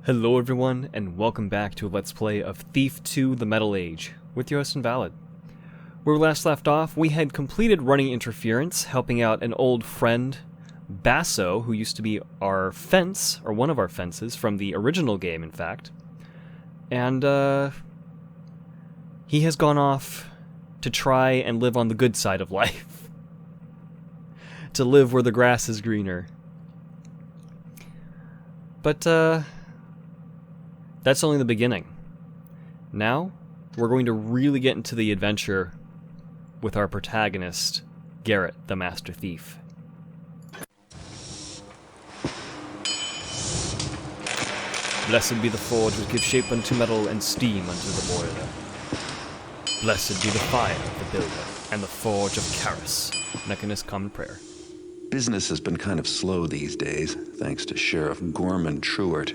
Hello everyone, and welcome back to a Let's Play of Thief 2 The Metal Age, with your host Invalid. Where we last left off, we had completed running interference, helping out an old friend, Basso, who used to be our fence, or one of our fences, from the original game, in fact. And, he has gone off to try and live on the good side of life. To live where the grass is greener. But, that's only the beginning. Now, we're going to really get into the adventure with our protagonist, Garrett, the Master Thief. Blessed be the forge which gives shape unto metal and steam unto the boiler. Blessed be the fire of the builder and the forge of Papyrus. Mechanists' common prayer. Business has been kind of slow these days, thanks to Sheriff Gorman Truart.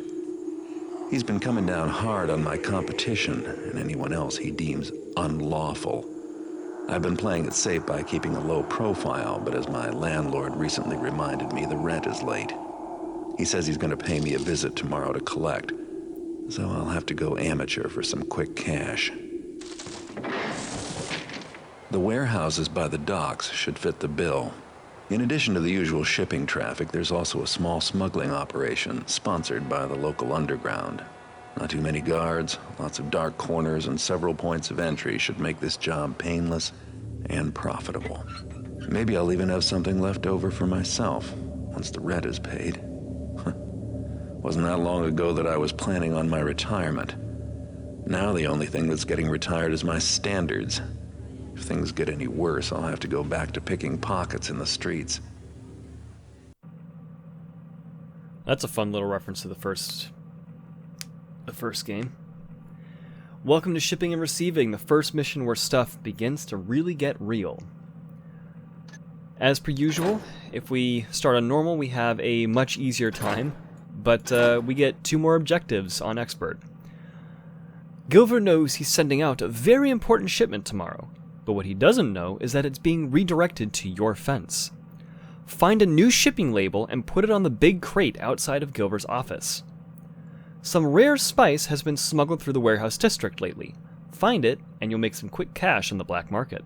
He's been coming down hard on my competition and anyone else he deems unlawful. I've been playing it safe by keeping a low profile, but as my landlord recently reminded me, the rent is late. He says he's going to pay me a visit tomorrow to collect, so I'll have to go amateur for some quick cash. The warehouses by the docks should fit the bill. In addition to the usual shipping traffic, there's also a small smuggling operation sponsored by the local underground. Not too many guards, lots of dark corners, and several points of entry should make this job painless and profitable. Maybe I'll even have something left over for myself once the rent is paid. Wasn't that long ago that I was planning on my retirement. Now the only thing that's getting retired is my standards. If things get any worse, I'll have to go back to picking pockets in the streets. That's a fun little reference to the first game. Welcome to Shipping and Receiving, the first mission where stuff begins to really get real. As per usual, if we start on normal, we have a much easier time, but we get 2 more objectives on Expert. Gilver knows he's sending out a very important shipment tomorrow. But what he doesn't know is that it's being redirected to your fence. Find a new shipping label and put it on the big crate outside of Gilver's office. Some rare spice has been smuggled through the warehouse district lately. Find it, and you'll make some quick cash on the black market.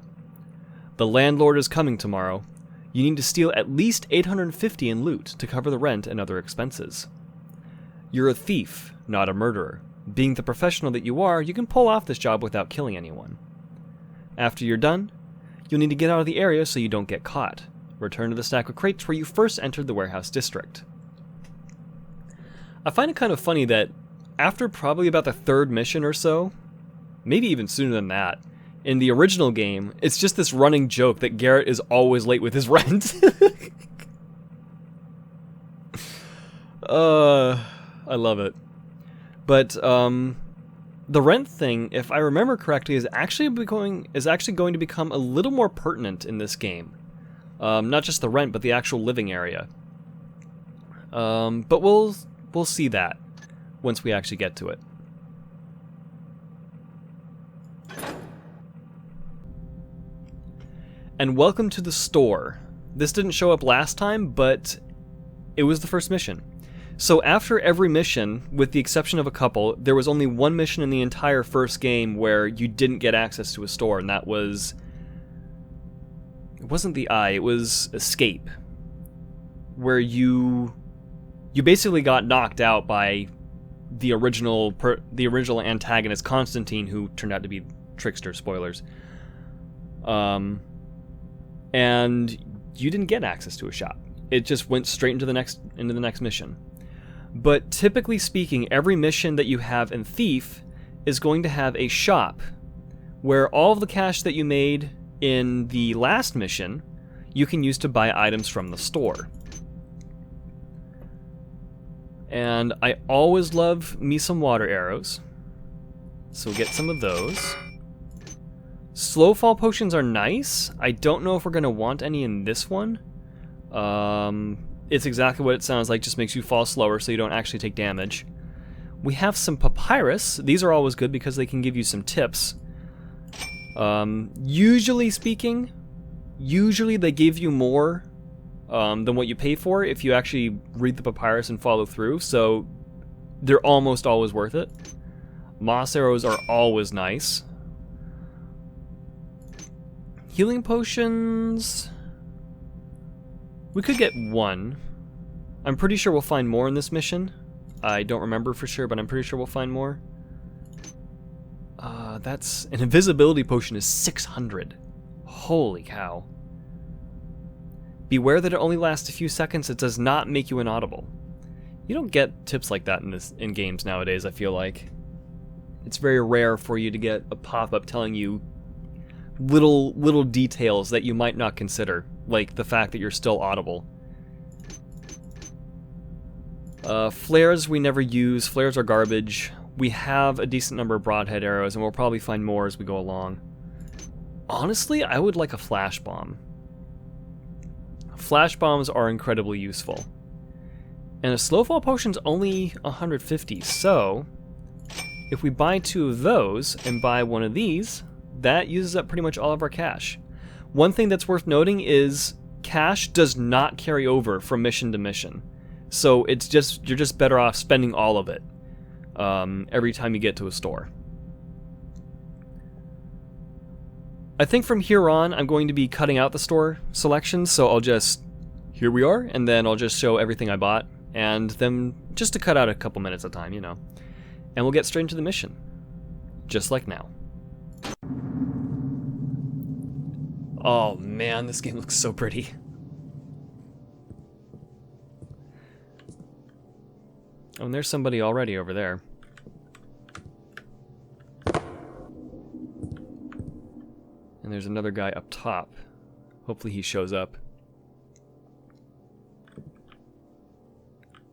The landlord is coming tomorrow. You need to steal at least $850 in loot to cover the rent and other expenses. You're a thief, not a murderer. Being the professional that you are, you can pull off this job without killing anyone. After you're done, you'll need to get out of the area so you don't get caught. Return to the stack of crates where you first entered the warehouse district. I find it kind of funny that after probably about the 3rd mission or so, maybe even sooner than that, in the original game, it's just this running joke that Garrett is always late with his rent. I love it. But, the rent thing, if I remember correctly, is actually going to become a little more pertinent in this game. Not just the rent, but the actual living area. But we'll see that once we actually get to it. And welcome to the store. This didn't show up last time, but it was the first mission. So after every mission, with the exception of a couple, there was only one mission in the entire first game where you didn't get access to a store, and that was... It wasn't the Eye, it was Escape. Where you basically got knocked out by the original antagonist, Constantine, who turned out to be Trickster, spoilers. And you didn't get access to a shop. It just went straight into the next mission. But typically speaking, every mission that you have in Thief is going to have a shop where all of the cash that you made in the last mission you can use to buy items from the store. And I always love me some water arrows, so we'll get some of those. Slow fall potions are nice. I don't know if we're going to want any in this one. It's exactly what it sounds like, just makes you fall slower so you don't actually take damage. We have some Papyrus. These are always good because they can give you some tips. Usually speaking, they give you more than what you pay for if you actually read the Papyrus and follow through. So they're almost always worth it. Moss arrows are always nice. Healing potions... we could get one. I'm pretty sure we'll find more in this mission. I don't remember for sure, but I'm pretty sure we'll find more. That's... an invisibility potion is 600. Holy cow. Beware that it only lasts a few seconds. It does not make you inaudible. You don't get tips like that in games nowadays, I feel like. It's very rare for you to get a pop-up telling you little details that you might not consider, like the fact that you're still audible. Flares we never use. Flares are garbage. We have a decent number of broadhead arrows, and we'll probably find more as we go along. Honestly, I would like a flash bomb. Flash bombs are incredibly useful. And a slowfall potion's only 150, so if we buy 2 of those and buy 1 of these, that uses up pretty much all of our cash. One thing that's worth noting is cash does not carry over from mission to mission. So it's just, you're just better off spending all of it every time you get to a store. I think from here on I'm going to be cutting out the store selections, so I'll just, here we are, and then I'll just show everything I bought, and then just to cut out a couple minutes of time, you know. And we'll get straight into the mission, just like now. Oh man, this game looks so pretty. Oh, and there's somebody already over there. And there's another guy up top. Hopefully he shows up.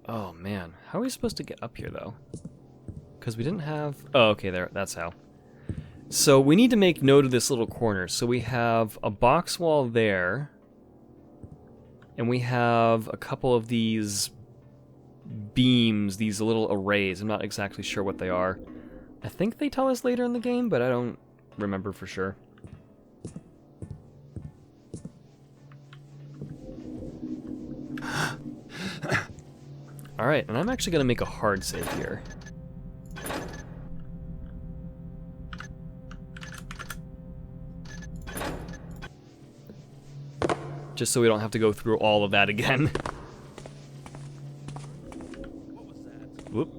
Oh man, how are we supposed to get up here though? Because we didn't have... oh, okay, there, that's how. So we need to make note of this little corner. So we have a box wall there. And we have a couple of these beams, these little arrays. I'm not exactly sure what they are. I think they tell us later in the game, but I don't remember for sure. Alright, and I'm actually going to make a hard save here. Just so we don't have to go through all of that again. Whoop.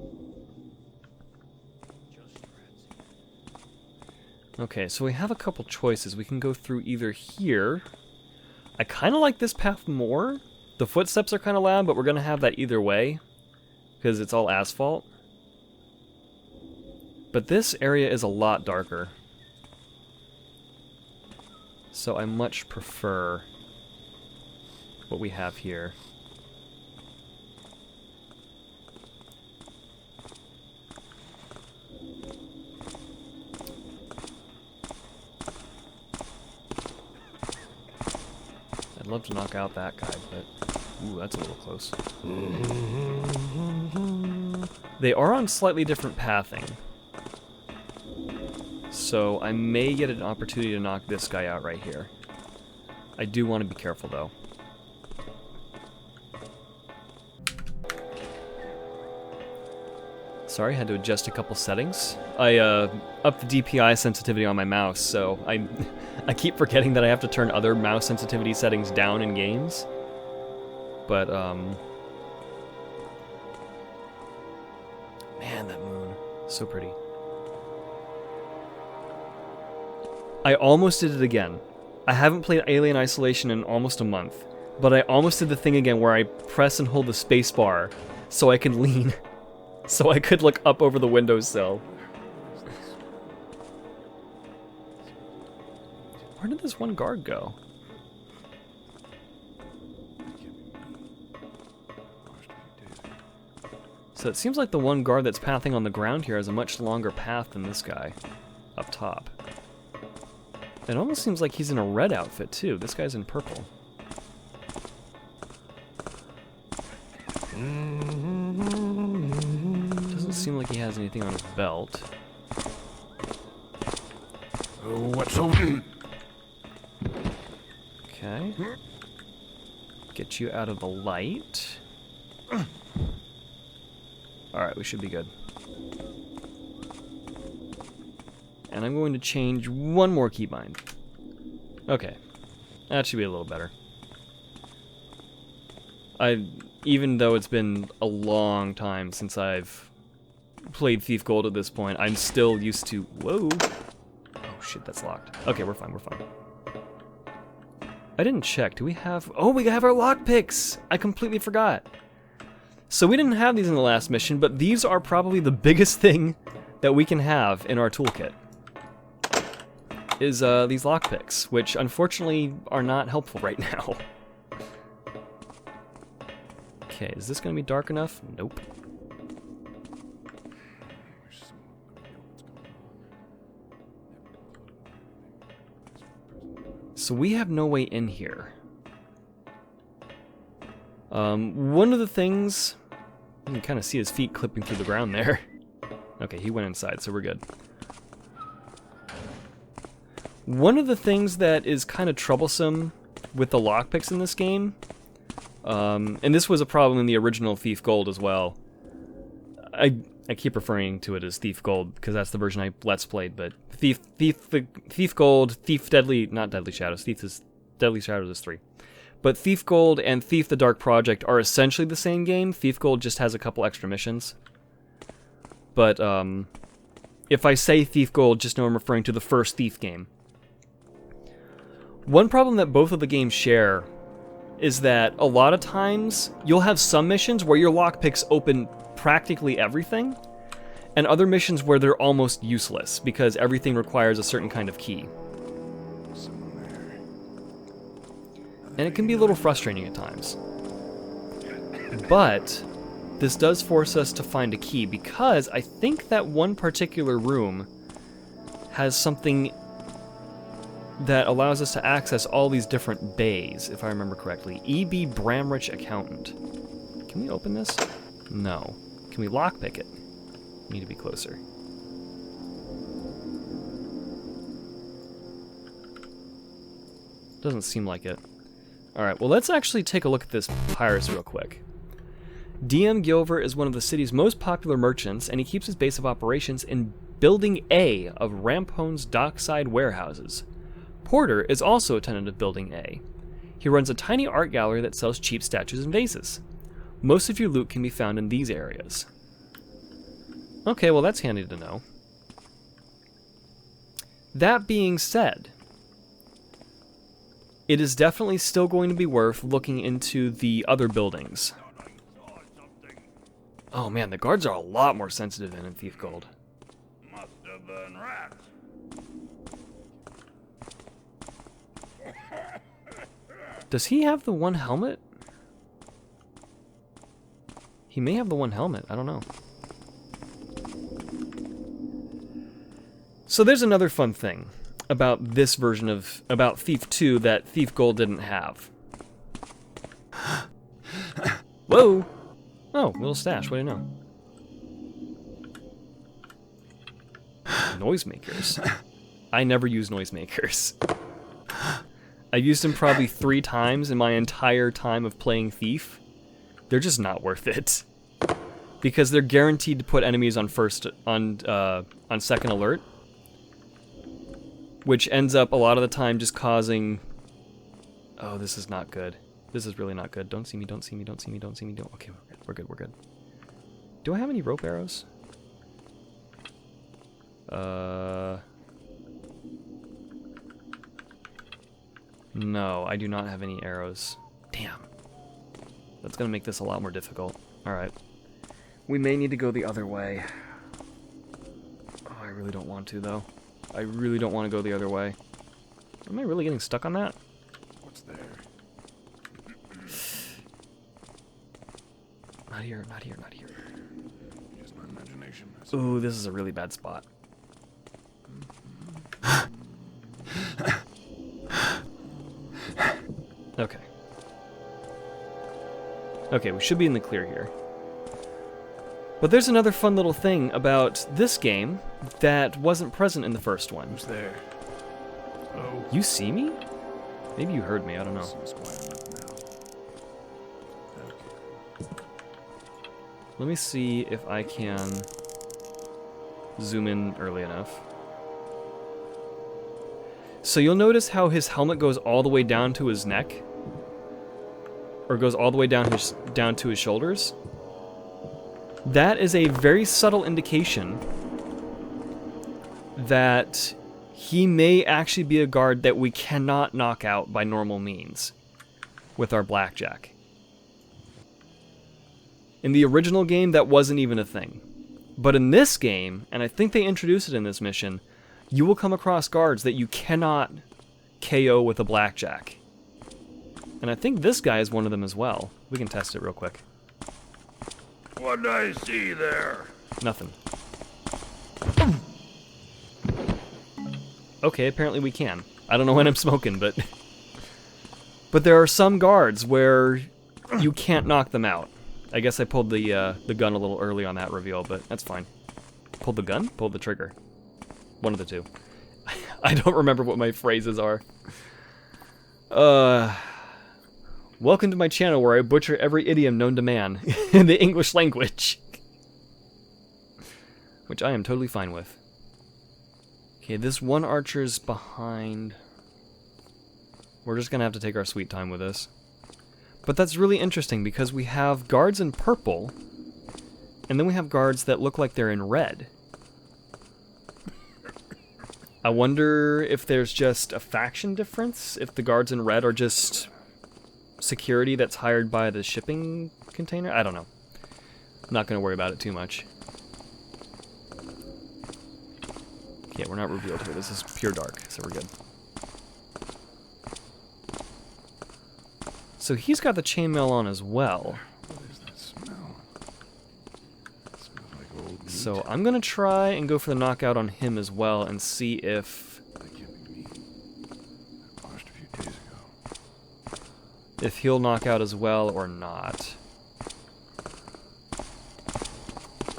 Okay, so we have a couple choices. We can go through either here. I kind of like this path more. The footsteps are kind of loud, but we're going to have that either way, because it's all asphalt. But this area is a lot darker. So I much prefer what we have here. I'd love to knock out that guy, but... ooh, that's a little close. They are on slightly different pathing. So I may get an opportunity to knock this guy out right here. I do want to be careful, though. Sorry, I had to adjust a couple settings. I upped the DPI sensitivity on my mouse, so I keep forgetting that I have to turn other mouse sensitivity settings down in games. But, man, that moon. So pretty. I almost did it again. I haven't played Alien Isolation in almost a month, but I almost did the thing again where I press and hold the space bar so I can lean. So I could look up over the windowsill. Where did this one guard go? So it seems like the one guard that's pathing on the ground here has a much longer path than this guy up top. It almost seems like he's in a red outfit too. This guy's in purple. Doesn't seem like he has anything on his belt. What's over? Okay. Get you out of the light. Alright, we should be good. And I'm going to change one more keybind. Okay. That should be a little better. Even though it's been a long time since I've played Thief Gold at this point, I'm still used to... Whoa! Oh shit, that's locked. Okay, we're fine, we're fine. I didn't check. Do we have... Oh, we have our lockpicks! I completely forgot. So we didn't have these in the last mission, but these are probably the biggest thing that we can have in our toolkit. Is these lockpicks, which unfortunately are not helpful right now. Okay, is this going to be dark enough? Nope. So we have no way in here. One of the things... You can kind of see his feet clipping through the ground there. Okay, he went inside, so we're good. One of the things that is kind of troublesome with the lockpicks in this game, and this was a problem in the original Thief Gold as well. I keep referring to it as Thief Gold because that's the version I Let's Played, but Thief Gold, not Deadly Shadows. Deadly Shadows is 3. But Thief Gold and Thief the Dark Project are essentially the same game. Thief Gold just has a couple extra missions. But if I say Thief Gold, just know I'm referring to the first Thief game. One problem that both of the games share is that a lot of times you'll have some missions where your lockpicks open practically everything, and other missions where they're almost useless because everything requires a certain kind of key. And it can be a little frustrating at times. But this does force us to find a key because I think that one particular room has something that allows us to access all these different bays, if I remember correctly. E.B. Bramrich Accountant. Can we open this? No. Can we lockpick it? Need to be closer. Doesn't seem like it. Alright, well let's actually take a look at this Papyrus real quick. DM Gilver is one of the city's most popular merchants, and he keeps his base of operations in Building A of Rampone's dockside warehouses. Porter is also a tenant of Building A. He runs a tiny art gallery that sells cheap statues and vases. Most of your loot can be found in these areas. Okay, well that's handy to know. That being said, it is definitely still going to be worth looking into the other buildings. Oh man, the guards are a lot more sensitive than in Thief Gold. Must have been rats. Does he have the one helmet? He may have the one helmet, I don't know. So there's another fun thing about this version of Thief 2 that Thief Gold didn't have. Whoa! Oh, little stash, what do you know? Noisemakers. I never use noisemakers. I've used them probably 3 times in my entire time of playing Thief. They're just not worth it. Because they're guaranteed to put enemies on second alert. Which ends up a lot of the time just causing... Oh, this is not good. This is really not good. Don't see me, don't see me, don't see me, don't see me, don't... Okay, we're good, we're good. Do I have any rope arrows? No, I do not have any arrows. Damn. That's gonna make this a lot more difficult. Alright. We may need to go the other way. Oh, I really don't want to, though. I really don't want to go the other way. Am I really getting stuck on that? What's there? Not here, not here, not here. Just my imagination. Ooh, this is a really bad spot. Okay. Okay, we should be in the clear here. But there's another fun little thing about this game that wasn't present in the first one. Who's there? Oh. You see me? Maybe you heard me, I don't know. Seems quiet enough now. Let me see if I can zoom in early enough. So you'll notice how his helmet goes all the way down to his neck? Or goes all the way down to his shoulders? That is a very subtle indication that he may actually be a guard that we cannot knock out by normal means with our blackjack. In the original game, that wasn't even a thing. But in this game, and I think they introduced it in this mission, you will come across guards that you cannot KO with a blackjack. And I think this guy is one of them as well. We can test it real quick. What did I see there? Nothing. Okay, apparently we can. I don't know when I'm smoking, but... But there are some guards where you can't knock them out. I guess I pulled the gun a little early on that reveal, but that's fine. Pulled the gun? Pulled the trigger. One of the two. I don't remember what my phrases are. Welcome to my channel where I butcher every idiom known to man in the English language. Which I am totally fine with. Okay, this one archer's behind. We're just gonna have to take our sweet time with this. But that's really interesting because we have guards in purple, and then we have guards that look like they're in red. I wonder if there's just a faction difference, if the guards in red are just security that's hired by the shipping container? I don't know. I'm not going to worry about it too much. Okay, we're not revealed here. This is pure dark, so we're good. So he's got the chainmail on as well. What is that smell? It smells like old meat. So I'm going to try and go for the knockout on him as well and see if... That can't be me. I washed a few days ago. if he'll knock out as well or not.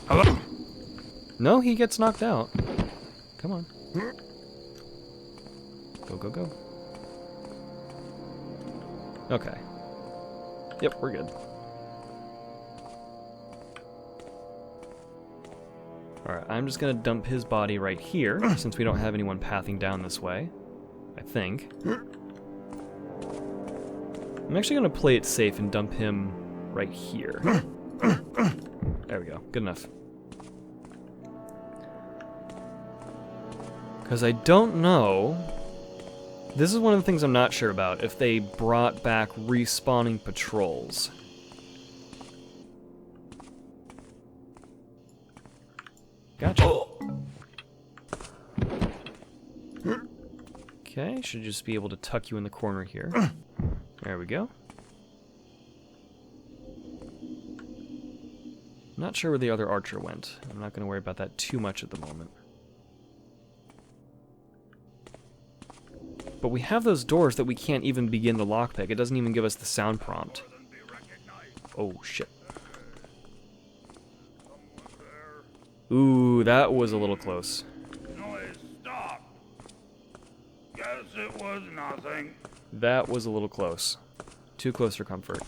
Hello? No, he gets knocked out. Come on. Go, go, go. Okay. Yep, we're good. Alright, I'm just gonna dump his body right here, since we don't have anyone pathing down this way. I think. I'm actually gonna play it safe and dump him right here. There we go. Good enough. Because I don't know... This is one of the things I'm not sure about, if they brought back respawning patrols. Gotcha. Okay, should just be able to tuck you in the corner here. There we go. Not sure where the other archer went. I'm not going to worry about that too much at the moment. But we have those doors that we can't even begin to lockpick. It doesn't even give us the sound prompt. Oh, shit. Ooh, that was a little close. Noise stopped. Guess it was nothing. That was a little close. Too close for comfort.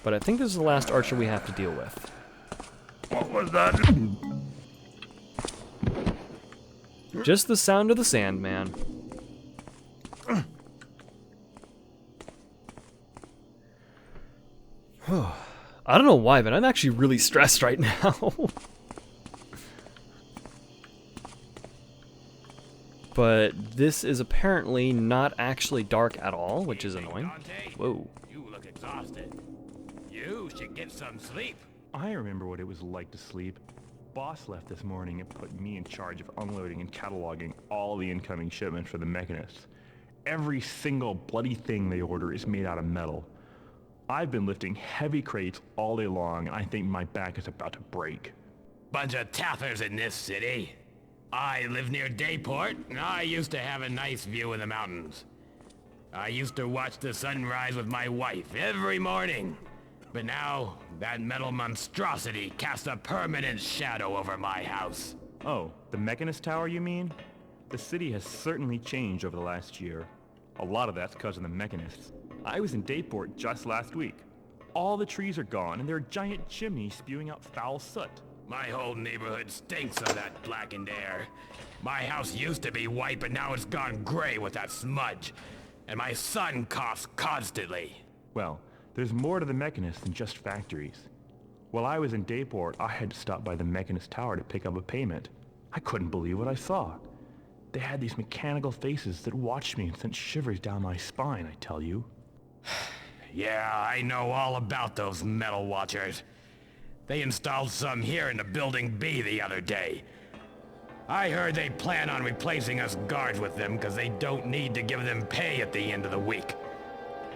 But I think this is the last archer we have to deal with. What was that? Just the sound of the sand, man. I don't know why, but I'm actually really stressed right now. But this is apparently not actually dark at all, which is annoying. Whoa. You look exhausted. You should get some sleep. I remember what it was like to sleep. Boss left this morning and put me in charge of unloading and cataloging all the incoming shipments for the Mechanists. Every single bloody thing they order is made out of metal. I've been lifting heavy crates all day long, and I think my back is about to break. Bunch of taffers in this city. I live near Dayport, and I used to have a nice view of the mountains. I used to watch the sunrise with my wife every morning. But now, that metal monstrosity casts a permanent shadow over my house. Oh, the Mechanist Tower, you mean? The city has certainly changed over the last year. A lot of that's because of the Mechanists. I was in Dayport just last week. All the trees are gone, and there are giant chimneys spewing out foul soot. My whole neighborhood stinks of that blackened air. My house used to be white, but now it's gone gray with that smudge. And my son coughs constantly. Well, there's more to the Mechanists than just factories. While I was in Dayport, I had to stop by the Mechanist Tower to pick up a payment. I couldn't believe what I saw. They had these mechanical faces that watched me and sent shivers down my spine, I tell you. Yeah, I know all about those metal watchers. They installed some here in the Building B the other day. I heard they plan on replacing us guards with them because they don't need to give them pay at the end of the week.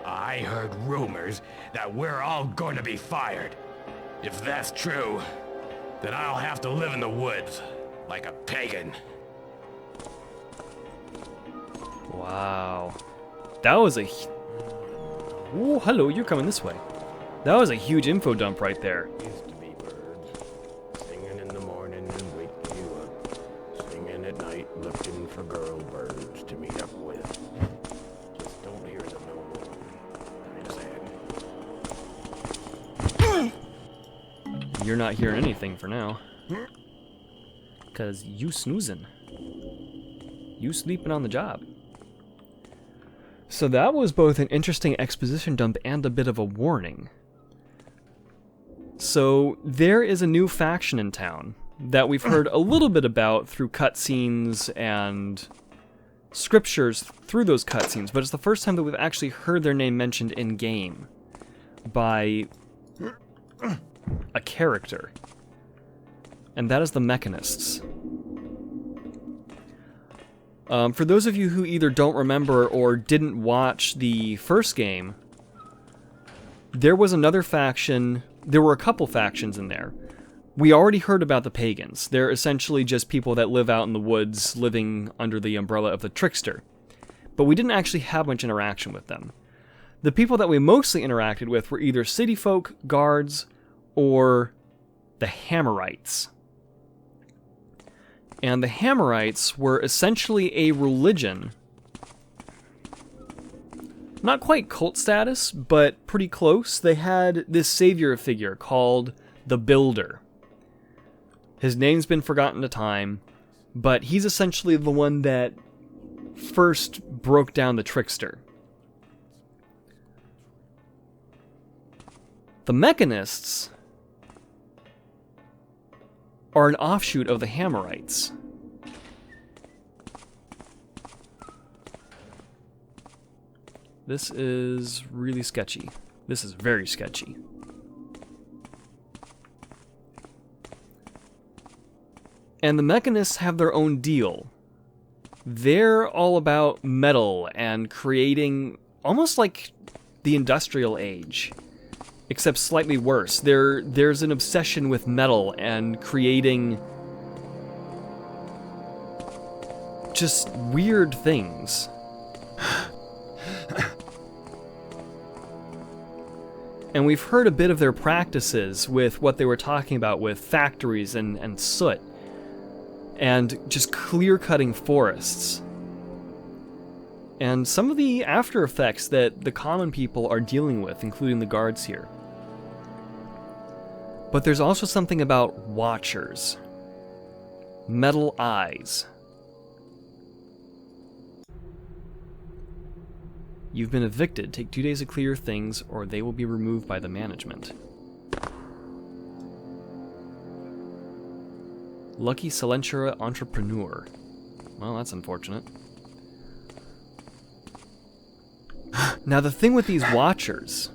I heard rumors that we're all going to be fired. If that's true, then I'll have to live in the woods, like a pagan. Wow. That was a... Ooh, hello, you're coming this way. That was a huge info dump right there. Used to be birds, singing in the morning and wake you up, singing at night looking for girl birds to meet up with. Just don't hear them no more. I'm sad. You're not hearing anything for now. 'Cause you snoozing. You sleeping on the job. So that was both an interesting exposition dump and a bit of a warning. So there is a new faction in town that we've heard a little bit about through cutscenes and scriptures through those cutscenes, but it's the first time that we've actually heard their name mentioned in-game by a character. And that is the Mechanists. For those of you who either don't remember or didn't watch the first game, there was another faction. There were a couple factions in there. We already heard about the Pagans. They're essentially just people that live out in the woods, living under the umbrella of the Trickster. But we didn't actually have much interaction with them. The people that we mostly interacted with were either city folk, guards, or the Hammerites. And the Hammerites were essentially a religion. Not quite cult status, but pretty close. They had this savior figure called the Builder. His name's been forgotten to time, but he's essentially the one that first broke down the Trickster. The Mechanists are an offshoot of the Hammerites. This is really sketchy. This is very sketchy. And the Mechanists have their own deal. They're all about metal and creating almost like the Industrial Age, except slightly worse. There's an obsession with metal and creating just weird things. And we've heard a bit of their practices with what they were talking about with factories and soot. And just clear-cutting forests. And some of the after effects that the common people are dealing with, including the guards here. But there's also something about watchers. Metal eyes. You've been evicted. Take 2 days to clear your things, or they will be removed by the management. Lucky Silentura Entrepreneur. Well, that's unfortunate. Now, the thing with these watchers...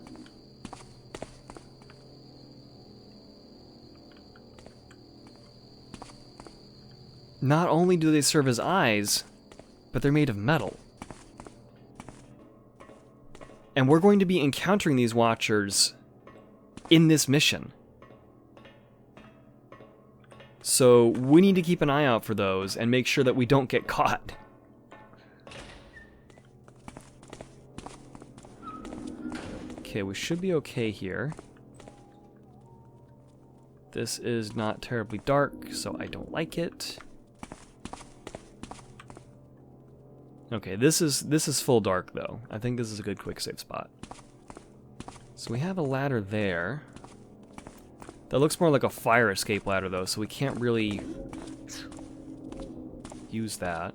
not only do they serve as eyes, but they're made of metal. And we're going to be encountering these watchers in this mission. So we need to keep an eye out for those and make sure that we don't get caught. Okay, we should be okay here. This is not terribly dark, so I don't like it. Okay, this is full dark though. I think this is a good quick save spot. So we have a ladder there. That looks more like a fire escape ladder, though, so we can't really use that.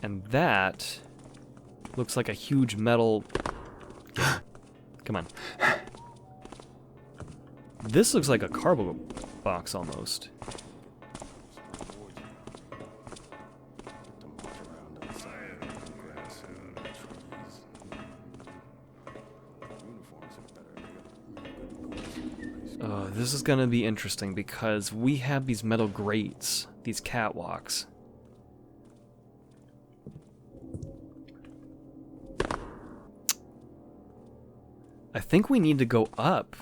And that looks like a huge metal... Come on. This looks like a cargo box, almost. This is gonna be interesting because we have these metal grates, these catwalks. I think we need to go up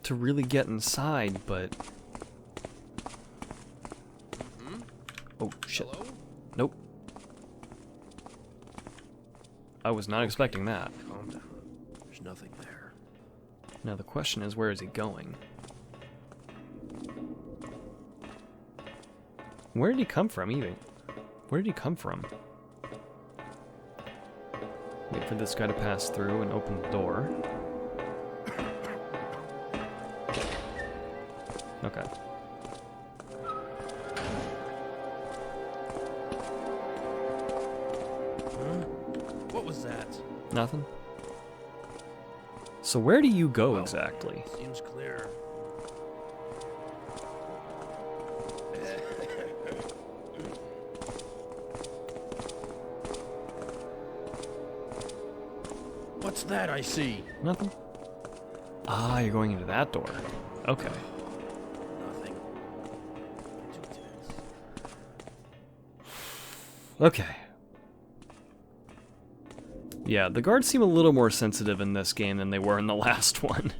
to really get inside, but... Oh, shit. Hello? Nope. I was not expecting that. Calm down. There's nothing there. Now the question is, where is he going? Where did he come from, even? Where did he come from? Wait for this guy to pass through and open the door. Okay. What was that? Nothing? So where do you go exactly? Seems clear. What's that I see? Nothing? Ah, you're going into that door. Okay. Nothing. Okay. Yeah, the guards seem a little more sensitive in this game than they were in the last one.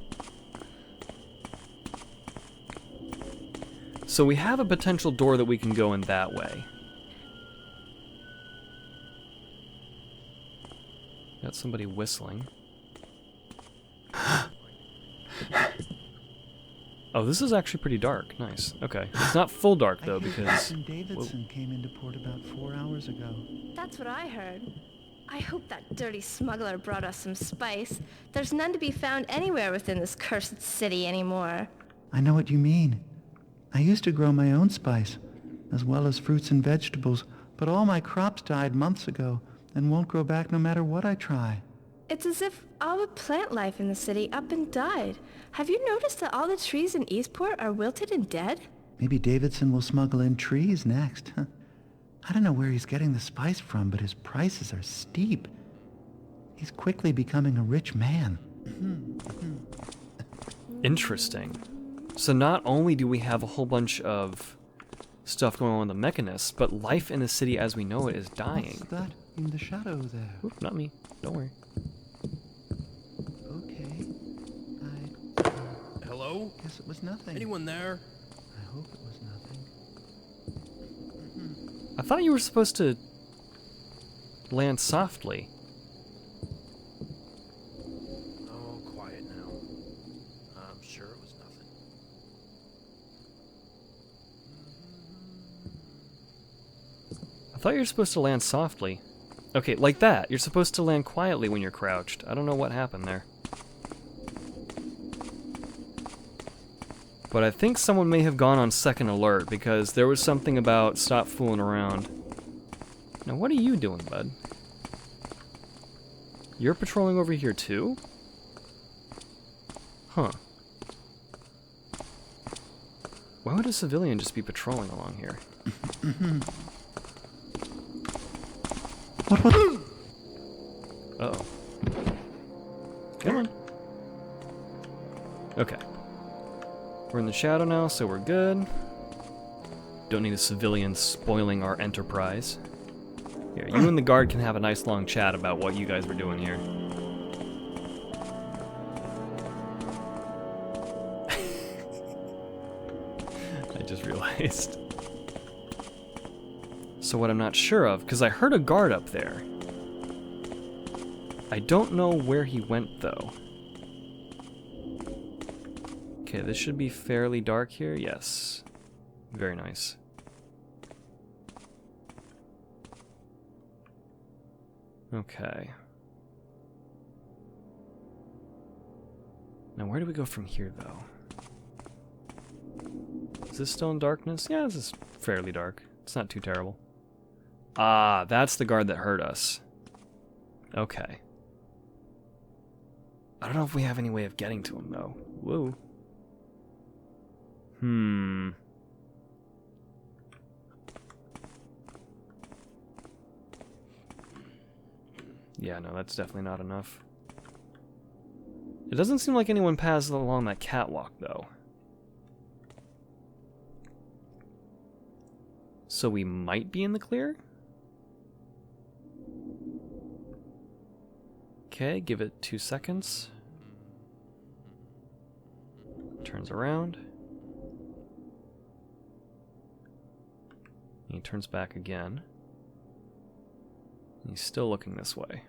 So we have a potential door that we can go in that way. Got somebody whistling. Oh, this is actually pretty dark. Nice. Okay. It's not full dark, though, because... Captain Davidson came into port about 4 hours ago. That's what I heard. I hope that dirty smuggler brought us some spice. There's none to be found anywhere within this cursed city anymore. I know what you mean. I used to grow my own spice, as well as fruits and vegetables, but all my crops died months ago and won't grow back no matter what I try. It's as if all the plant life in the city up and died. Have you noticed that all the trees in Eastport are wilted and dead? Maybe Davidson will smuggle in trees next. I don't know where he's getting the spice from, but his prices are steep. He's quickly becoming a rich man. Interesting. So not only do we have a whole bunch of stuff going on with the Mechanists, but life in the city as we know it is dying. What's that in the shadow there? Oop, not me. Don't worry. Okay. Hello? Guess it was nothing. Anyone there? I hope it was nothing. I thought you were supposed to land softly. Oh, quiet now. I'm sure it was nothing. I thought you were supposed to land softly. Okay, like that. You're supposed to land quietly when you're crouched. I don't know what happened there. But I think someone may have gone on second alert because there was something about stop fooling around. Now, what are you doing, bud? You're patrolling over here too? Huh. Why would a civilian just be patrolling along here? Uh-oh. Come on. Okay. We're in the shadow now, so we're good. Don't need a civilian spoiling our enterprise. Here, you and the guard can have a nice long chat about what you guys were doing here. I just realized. So what I'm not sure of, because I heard a guard up there. I don't know where he went, though. Okay, this should be fairly dark here. Yes. Very nice. Okay. Now where do we go from here, though? Is this still in darkness? Yeah, this is fairly dark. It's not too terrible. Ah, that's the guard that hurt us. Okay. I don't know if we have any way of getting to him, though. Whoa. Yeah, no, that's definitely not enough. It doesn't seem like anyone passes along that catwalk, though. So we might be in the clear? Okay, give it 2 seconds. Turns around. He turns back again. He's still looking this way.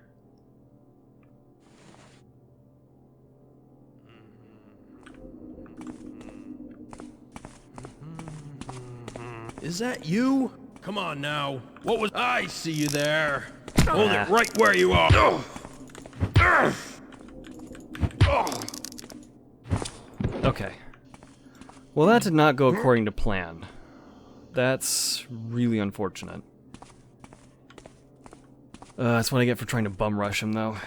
Is that you? Come on now. What was... I see you there. Hold it right where you are. Okay. Well, that did not go according to plan. That's really unfortunate. That's what I get for trying to bum rush him, though.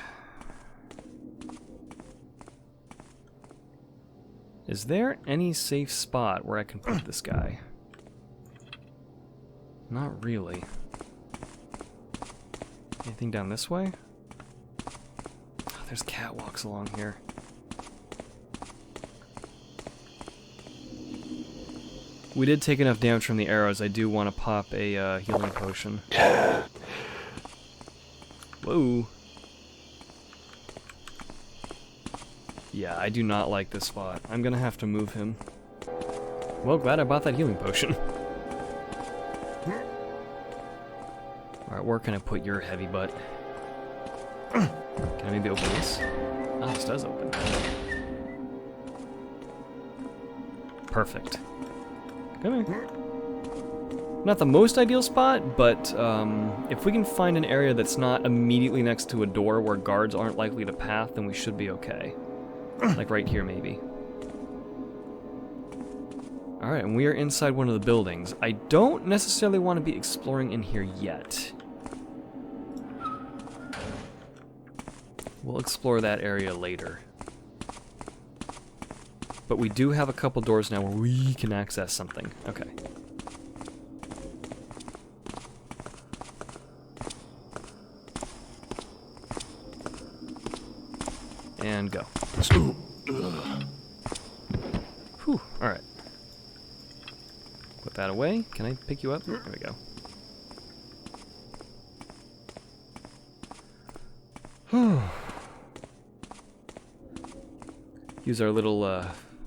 Is there any safe spot where I can put this guy? Not really. Anything down this way? Oh, there's catwalks along here. We did take enough damage from the arrows. I do want to pop a healing potion. Whoa. Yeah, I do not like this spot. I'm gonna have to move him. Well, glad I bought that healing potion. Alright, where can I put your heavy butt? Can I maybe open this? Ah, this does open. Perfect. Come here. Not the most ideal spot, but if we can find an area that's not immediately next to a door where guards aren't likely to path, then we should be okay. Like right here, maybe. Alright, and we are inside one of the buildings. I don't necessarily want to be exploring in here yet. We'll explore that area later. But we do have a couple doors now where we can access something. Okay. And go. Whew, alright. Put that away. Can I pick you up? There we go. Use our little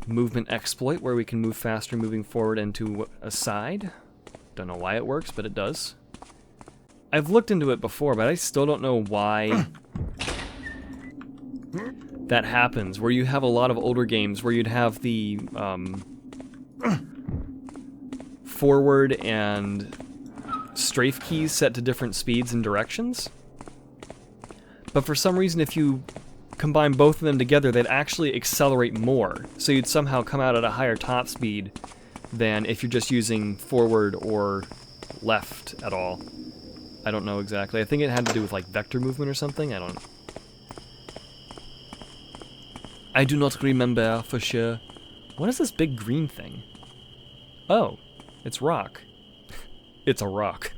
movement exploit where we can move faster moving forward and to a side. Don't know why it works, but it does. I've looked into it before, but I still don't know why that happens, where you have a lot of older games where you'd have the forward and strafe keys set to different speeds and directions. But for some reason, if you combine both of them together, they'd actually accelerate more. So you'd somehow come out at a higher top speed than if you're just using forward or left at all. I don't know exactly. I think it had to do with like vector movement or something. I do not remember for sure. What is this big green thing? Oh, it's rock. It's a rock.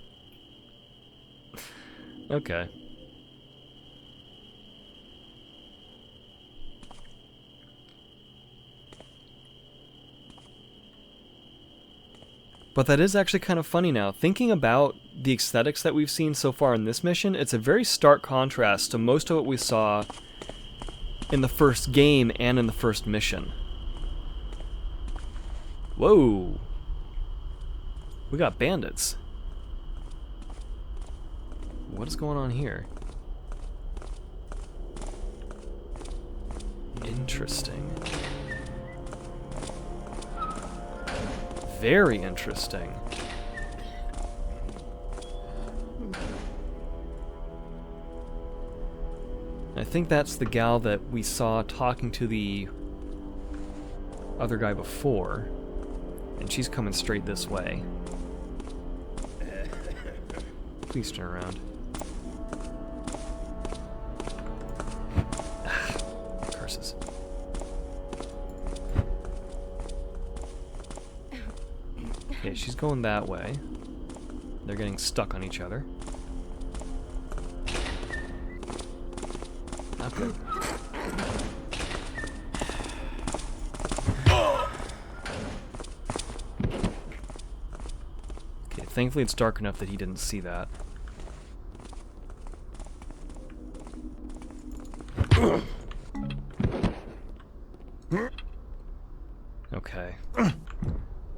Okay. But that is actually kind of funny now. Thinking about the aesthetics that we've seen so far in this mission, it's a very stark contrast to most of what we saw in the first game and in the first mission. Whoa. We got bandits. What is going on here? Interesting. Very interesting. think that's the gal that we saw talking to the other guy before. And she's coming straight this way. Please turn around. Curses. Okay, she's going that way. They're getting stuck on each other. Not good. Okay, thankfully it's dark enough that he didn't see that. Okay.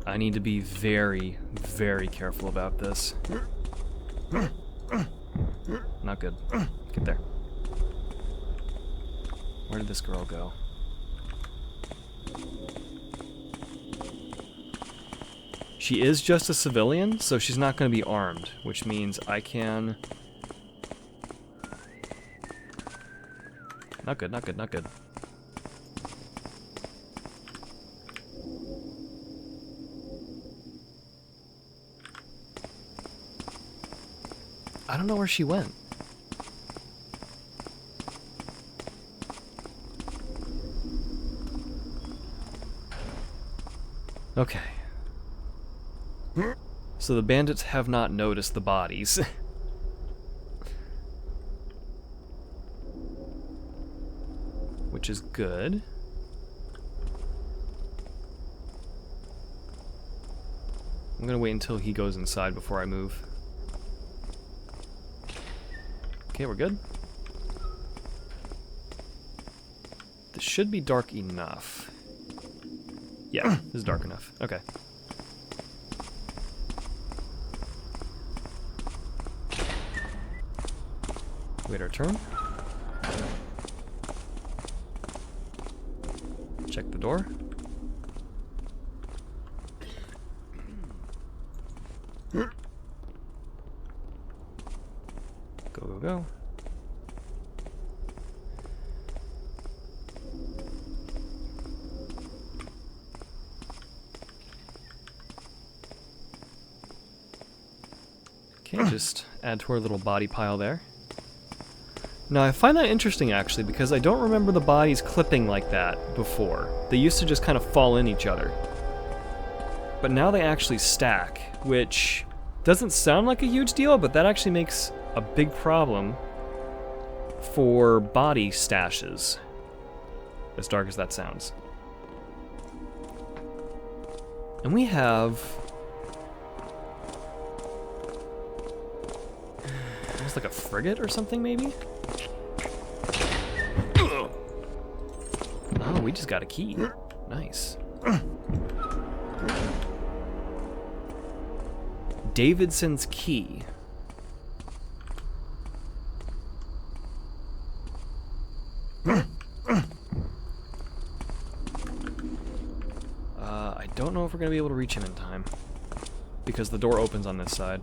I need to be very, very careful about this. Not good. Get there. Where did this girl go? She is just a civilian, so she's not going to be armed, which means I can... Not good, not good, not good. I don't know where she went. Okay. So the bandits have not noticed the bodies. Which is good. I'm gonna wait until he goes inside before I move. Okay, we're good. This should be dark enough. Yeah, this is dark enough. Okay. Wait our turn. Check the door. Go, go, go. Okay, just add to our little body pile there. Now, I find that interesting, actually, because I don't remember the bodies clipping like that before. They used to just kind of fall in each other. But now they actually stack, which doesn't sound like a huge deal, but that actually makes a big problem for body stashes, as dark as that sounds. And we have... almost like a frigate or something, maybe? Oh, we just got a key. Nice. Davidson's key. I don't know if we're gonna be able to reach him in time, because the door opens on this side.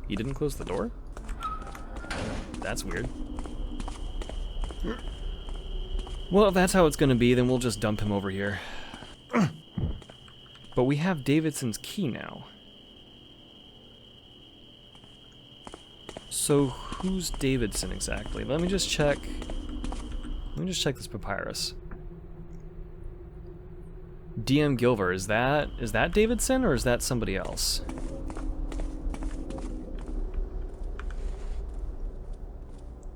He didn't close the door? That's weird. Well, if that's how it's gonna be, then we'll just dump him over here. But we have Davidson's key now. So who's Davidson exactly? Let me just check. Let me just check this papyrus. DM Gilver, is that Davidson or is that somebody else?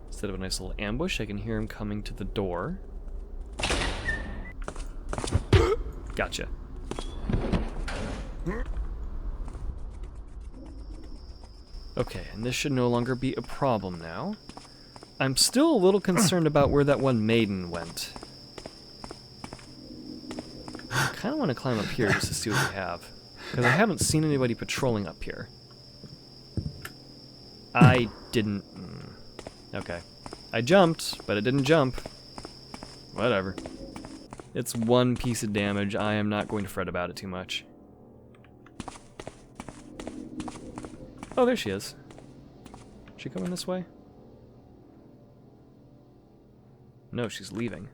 Instead of a nice little ambush, I can hear him coming to the door. Gotcha. Okay, and this should no longer be a problem now. I'm still a little concerned about where that one maiden went. I kind of want to climb up here just to see what we have, because I haven't seen anybody patrolling up here. I didn't... Okay. I jumped, but it didn't jump. Whatever. It's one piece of damage. I am not going to fret about it too much. Oh, there she is. She coming this way? No, she's leaving.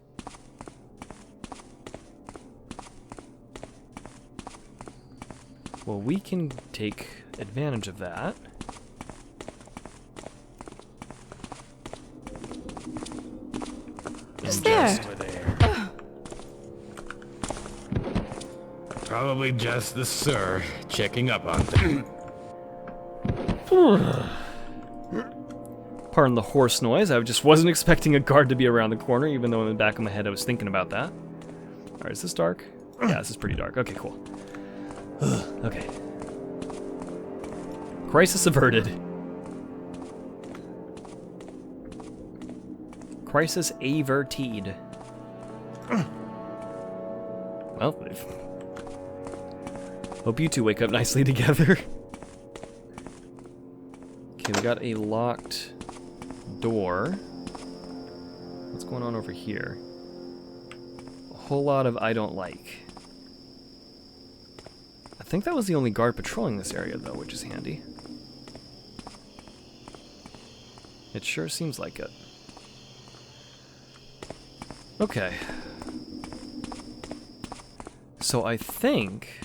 Well, we can take advantage of that. Who's there? Probably just the sir checking up on things. Pardon the horse noise. I just wasn't expecting a guard to be around the corner, even though in the back of my head I was thinking about that. Alright, is this dark? Yeah, this is pretty dark. Okay, cool. Okay. Crisis averted. Crisis averted. Well, hope you two wake up nicely together. Okay, we got a locked door. What's going on over here? A whole lot of I don't like. I think that was the only guard patrolling this area, though, which is handy. It sure seems like it. Okay. So I think...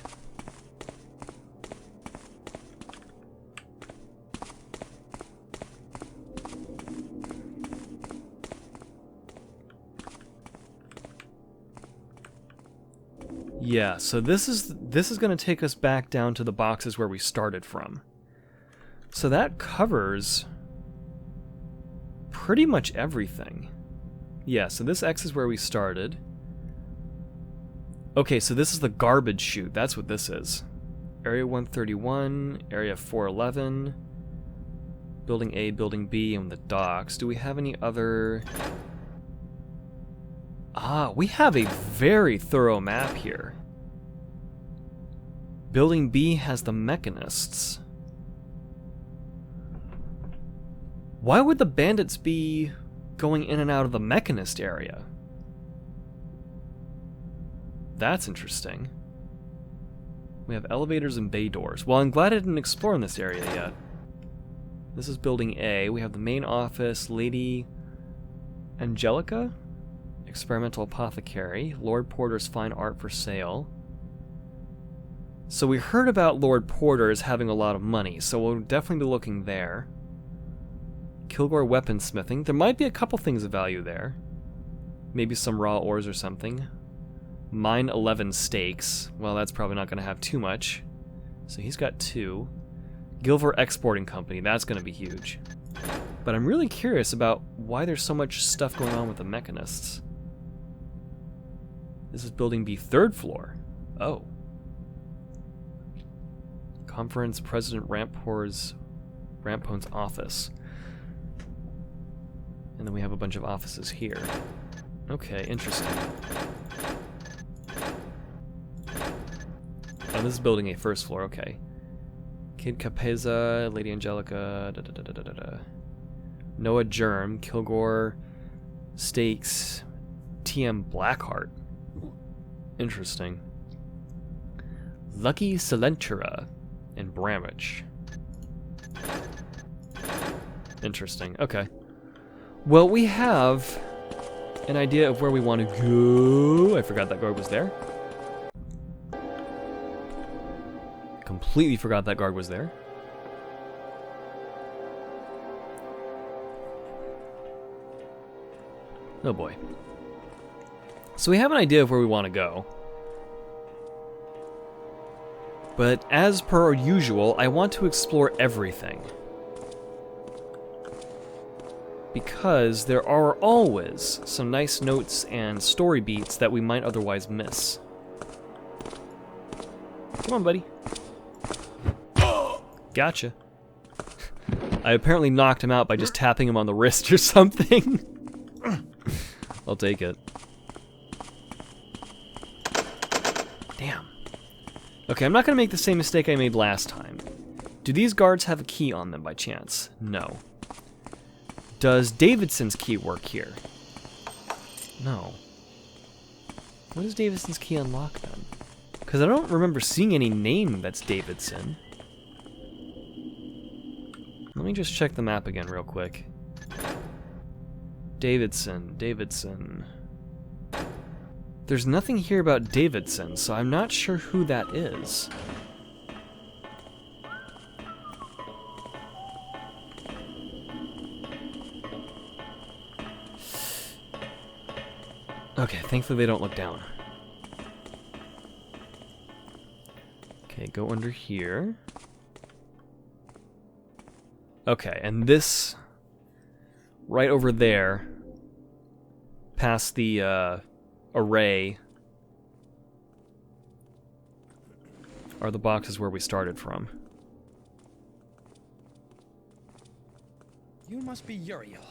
Yeah, so this is going to take us back down to the boxes where we started from. So that covers pretty much everything. Yeah, so this X is where we started. Okay, so this is the garbage chute. That's what this is. Area 131, Area 411, Building A, Building B, and the docks. Do we have any other... Ah, we have a very thorough map here. Building B has the Mechanists. Why would the Bandits be going in and out of the Mechanist area? That's interesting. We have elevators and bay doors. Well, I'm glad I didn't explore in this area yet. This is Building A. We have the main office, Lady Angelica, Experimental Apothecary, Lord Porter's Fine Art for Sale. So we heard about Lord Porter as having a lot of money, so we'll definitely be looking there. Kilgore Weaponsmithing. There might be a couple things of value there. Maybe some raw ores or something. Mine 11 Steaks. Well, that's probably not going to have too much. So he's got 2. Gilver Exporting Company. That's going to be huge. But I'm really curious about why there's so much stuff going on with the Mechanists. This is Building B, 3rd floor. Oh. Conference President Rampone's office. And then we have a bunch of offices here. Okay, interesting. Oh, this is Building A, 1st floor, okay. Kid Capeza, Lady Angelica, Noah Germ, Kilgore, Stakes, TM Blackheart. Interesting. Lucky Silentura and Bramwich. Interesting, okay. Well, we have an idea of where we want to go. I forgot that guard was there. Completely forgot that guard was there. Oh boy. So we have an idea of where we want to go. But as per usual, I want to explore everything. Because there are always some nice notes and story beats that we might otherwise miss. Come on, buddy. Gotcha. I apparently knocked him out by just tapping him on the wrist or something. I'll take it. Damn. Okay, I'm not going to make the same mistake I made last time. Do these guards have a key on them by chance? No. Does Davidson's key work here? No. What does Davidson's key unlock then? Because I don't remember seeing any name that's Davidson. Let me just check the map again real quick. Davidson. There's nothing here about Davidson, so I'm not sure who that is. Okay, thankfully they don't look down. Okay, go under here. Okay, and this right over there, past the array, are the boxes where we started from. You must be Uriel.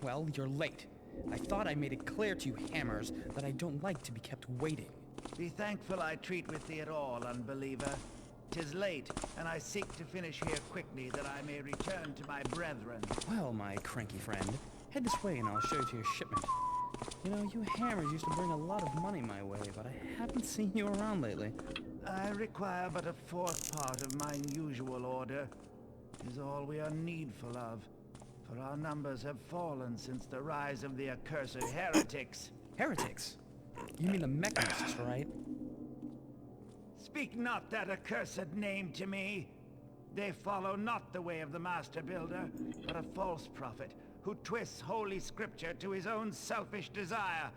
Well, you're late. I thought I made it clear to you hammers that I don't like to be kept waiting. Be thankful I treat with thee at all, unbeliever. 'Tis late, and I seek to finish here quickly that I may return to my brethren. Well, my cranky friend, head this way and I'll show you to your shipment. You know, you hammers used to bring a lot of money my way, but I haven't seen you around lately. I require but a fourth part of mine usual order. 'Tis all we are needful of, for our numbers have fallen since the rise of the accursed heretics. Heretics? You mean the Mechanists, right? Speak not that accursed name to me. They follow not the way of the Master Builder, but a false prophet who twists holy scripture to his own selfish desire.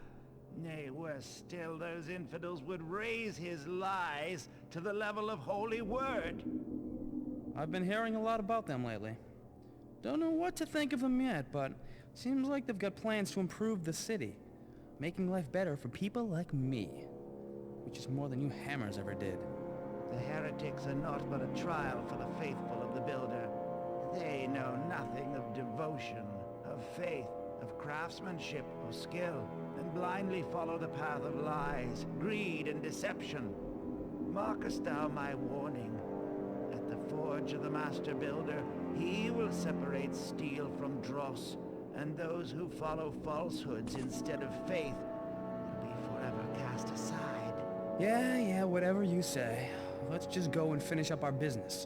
Nay, worse still, those infidels would raise his lies to the level of holy word. I've been hearing a lot about them lately. Don't know what to think of them yet, but seems like they've got plans to improve the city, making life better for people like me, which is more than you hammers ever did. The heretics are naught but a trial for the faithful of the Builder. They know nothing of devotion, of faith, of craftsmanship or skill, and blindly follow the path of lies, greed, and deception. Markest thou my warning? At the forge of the Master Builder, he will separate steel from dross, and those who follow falsehoods instead of faith will be forever cast aside. Yeah, whatever you say. Let's just go and finish up our business.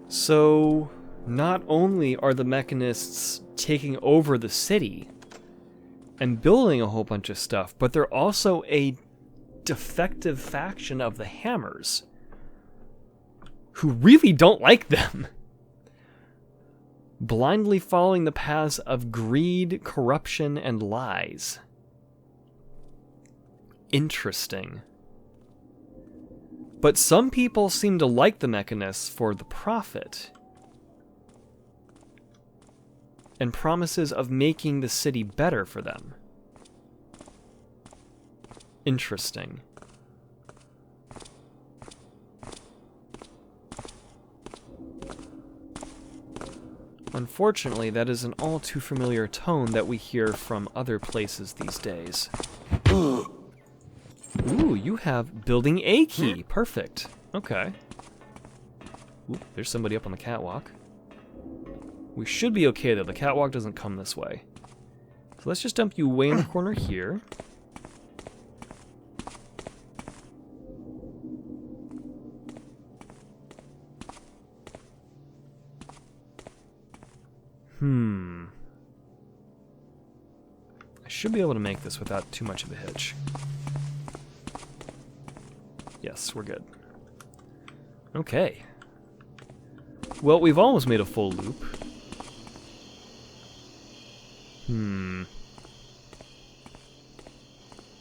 So, not only are the Mechanists taking over the city and building a whole bunch of stuff, but they're also a defective faction of the Hammers who really don't like them. Blindly following the paths of greed, corruption, and lies. Interesting. But some people seem to like the Mechanists for the profit and promises of making the city better for them. Interesting. Unfortunately, that is an all too familiar tone that we hear from other places these days. Ooh, you have building A key. Perfect. Okay. Ooh, there's somebody up on the catwalk. We should be okay though. The catwalk doesn't come this way. So let's just dump you way in the corner here. I should be able to make this without too much of a hitch. Yes, we're good. Okay. Well, we've almost made a full loop.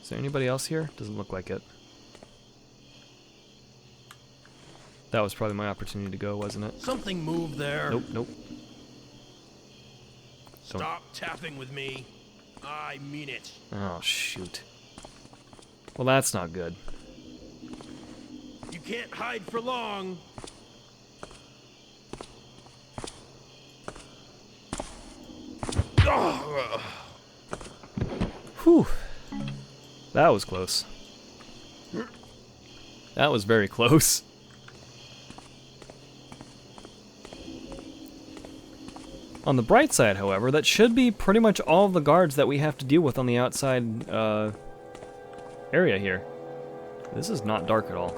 Is there anybody else here? Doesn't look like it. That was probably my opportunity to go, wasn't it? Something moved there. Nope. Stop tapping with me. I mean it. Oh, shoot. Well, that's not good. You can't hide for long. Whew. That was close. That was very close. On the bright side, however, that should be pretty much all of the guards that we have to deal with on the outside area here. This is not dark at all.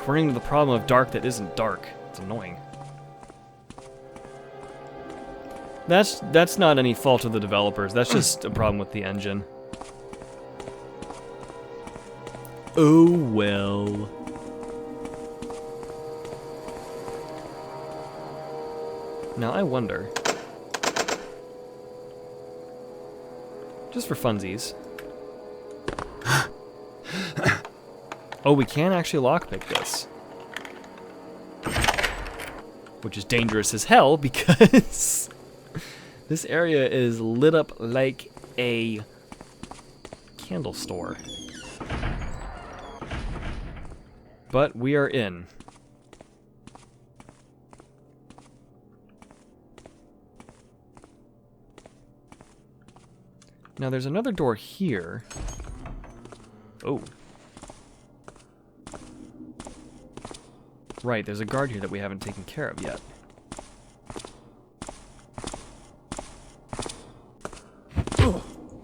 Running into the problem of dark that isn't dark. It's annoying. That's not any fault of the developers. That's just a problem with the engine. Oh well. Now I wonder, just for funsies. Oh, we can actually lockpick this. Which is dangerous as hell because this area is lit up like a candle store. But we are in. Now there's another door here. Oh. Right, there's a guard here that we haven't taken care of yet.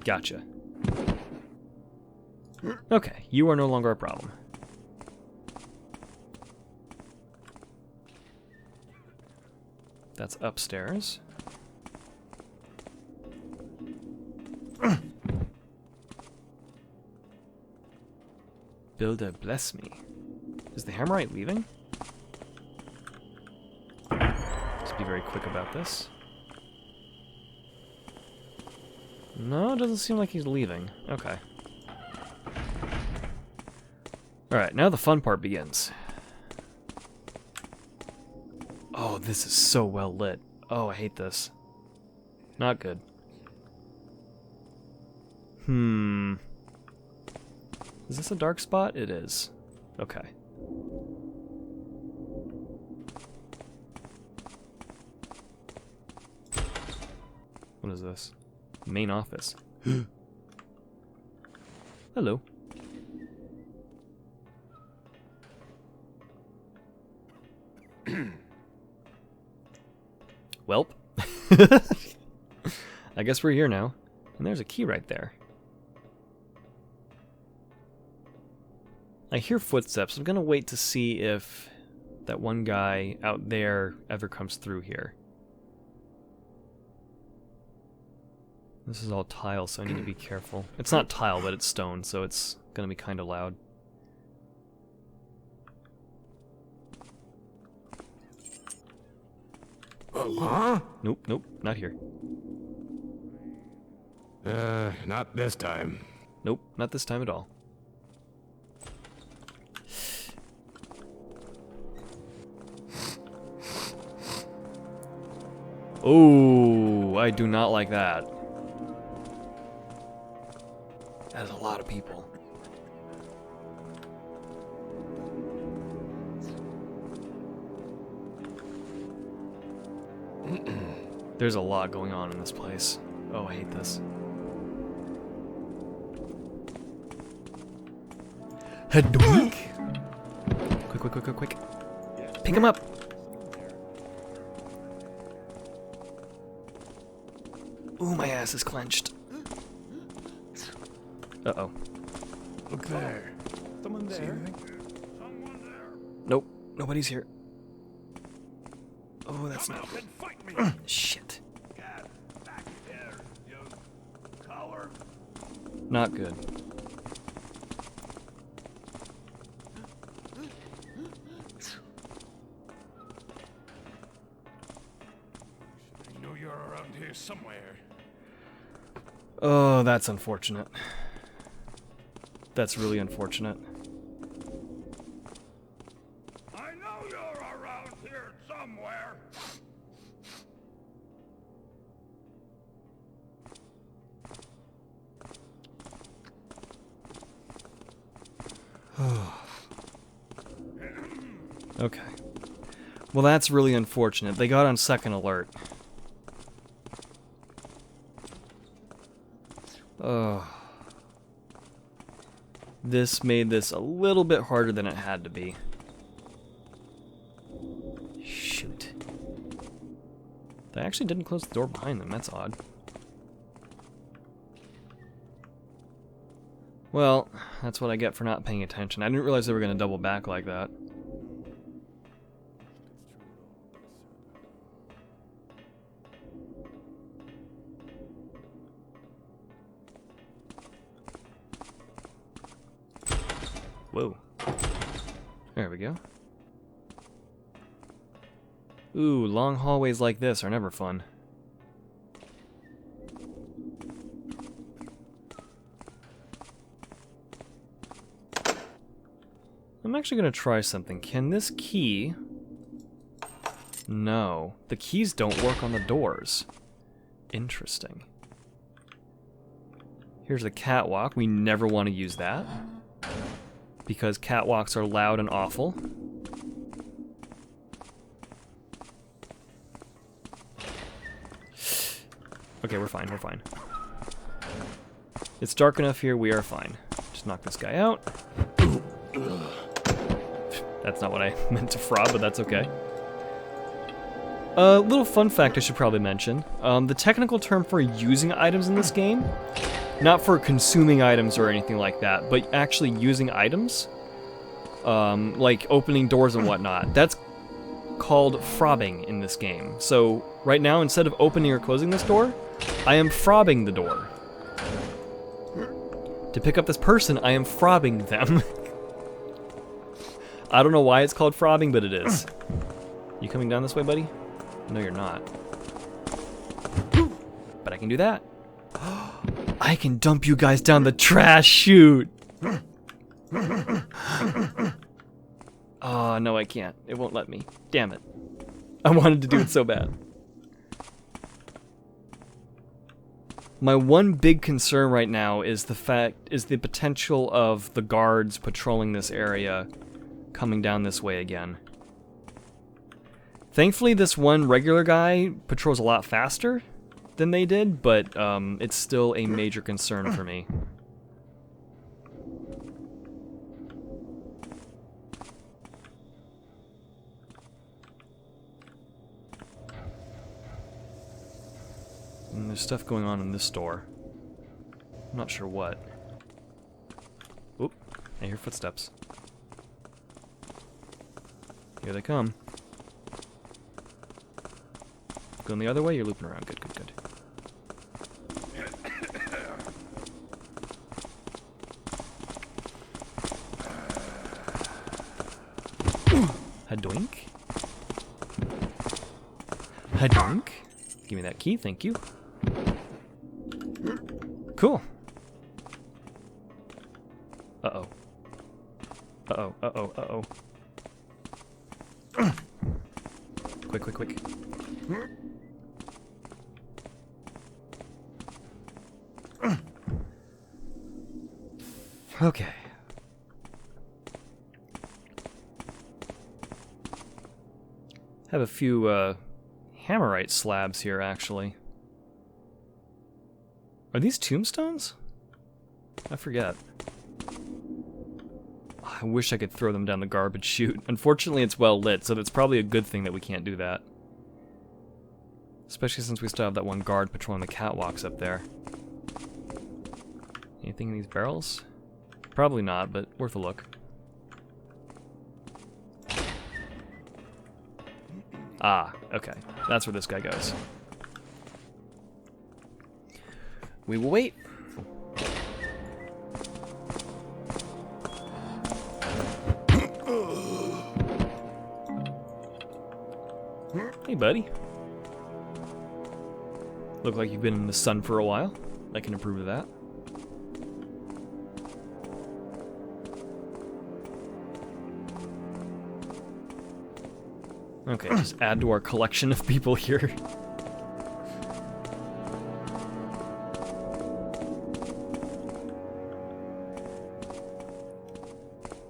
Gotcha. Okay, you are no longer a problem. That's upstairs. Builder, bless me. Is the Hammerite leaving? Let's be very quick about this. No, it doesn't seem like he's leaving. Okay. Alright, now the fun part begins. Oh, this is so well lit. Oh, I hate this. Not good. Is this a dark spot? It is. Okay. What is this? Main office. Hello. Welp. I guess we're here now. And there's a key right there. I hear footsteps. I'm gonna wait to see if that one guy out there ever comes through here. This is all tile, so I need to be careful. It's not tile, but it's stone, so it's gonna be kind of loud. Huh? Nope, nope, not here. Not this time. Nope, not this time at all. Oh, I do not like that. That is a lot of people. There's a lot going on in this place. Oh, I hate this. Hadouik! Quick, quick, quick, quick, quick. Pick him up! Ooh, my ass is clenched. Uh-oh. Look there. Someone there? Nope, nobody's here. Oh, that's not good. Shit. Back there, you coward. Not good. I know you're around here somewhere. Oh, that's unfortunate. That's really unfortunate. I know you're around here somewhere. Okay. Well, that's really unfortunate. They got on second alert. Oh. This made this a little bit harder than it had to be. Shoot. They actually didn't close the door behind them. That's odd. Well, that's what I get for not paying attention. I didn't realize they were going to double back like that. Whoa. There we go. Ooh, long hallways like this are never fun. I'm actually going to try something. Can this key... No. The keys don't work on the doors. Interesting. Here's a catwalk. We never want to use that, because catwalks are loud and awful. Okay, we're fine, we're fine. It's dark enough here, we are fine. Just knock this guy out. That's not what I meant to fraud, but that's okay. A little fun fact I should probably mention. The technical term for using items in this game, not for consuming items or anything like that, but actually using items, like opening doors and whatnot, that's called frobbing in this game. So right now, instead of opening or closing this door, I am frobbing the door. To pick up this person, I am frobbing them. I don't know why it's called frobbing, but it is. You coming down this way, buddy? No, you're not. But I can do that. I can dump you guys down the trash chute! Oh, no, I can't. It won't let me. Damn it. I wanted to do it so bad. My one big concern right now is the potential of the guards patrolling this area coming down this way again. Thankfully, this one regular guy patrols a lot faster than they did, but it's still a major concern for me. And there's stuff going on in this door. I'm not sure what. Oop, I hear footsteps. Here they come. Going the other way, you're looping around. Good, good, good. Hadoink. Hadoink. Give me that key, thank you. Cool. Uh-oh. Uh-oh, uh-oh, uh-oh. Quick, quick, quick. Okay. Have a few, hammerite slabs here, actually. Are these tombstones? I forget. I wish I could throw them down the garbage chute. Unfortunately, it's well lit, so that's probably a good thing that we can't do that. Especially since we still have that one guard patrolling the catwalks up there. Anything in these barrels? Probably not, but worth a look. Ah, okay. That's where this guy goes. We will wait. Hey, buddy. Look like you've been in the sun for a while. I can approve of that. Okay, just add to our collection of people here.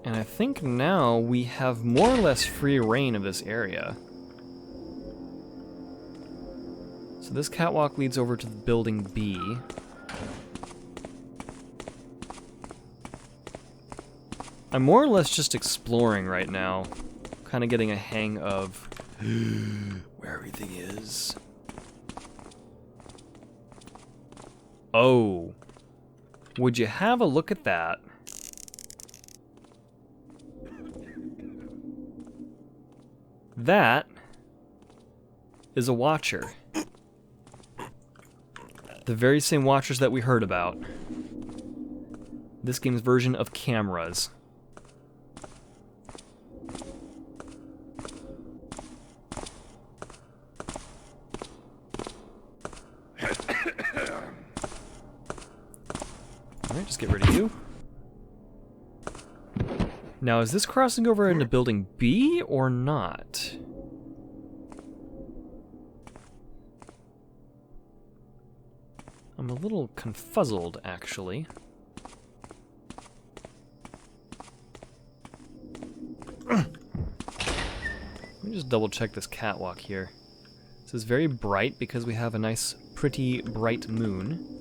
And I think now we have more or less free reign of this area. So this catwalk leads over to the building B. I'm more or less just exploring right now. Kind of getting a hang of where everything is. Oh. Would you have a look at that? That is a watcher. The very same watchers that we heard about. This game's version of cameras. just get rid of you. Now, is this crossing over into building B or not? I'm a little confuzzled, actually. Let me just double check this catwalk here. This is very bright because we have a nice, pretty bright moon.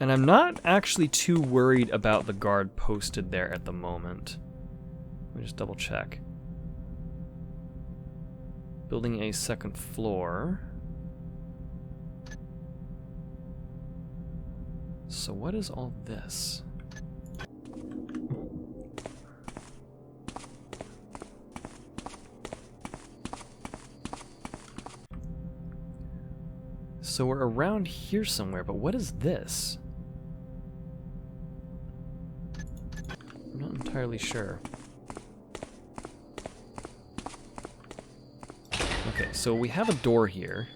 And I'm not actually too worried about the guard posted there at the moment. Let me just double check. Building a second floor. So what is all this? So we're around here somewhere, but what is this? I'm not entirely sure. Okay, so we have a door here.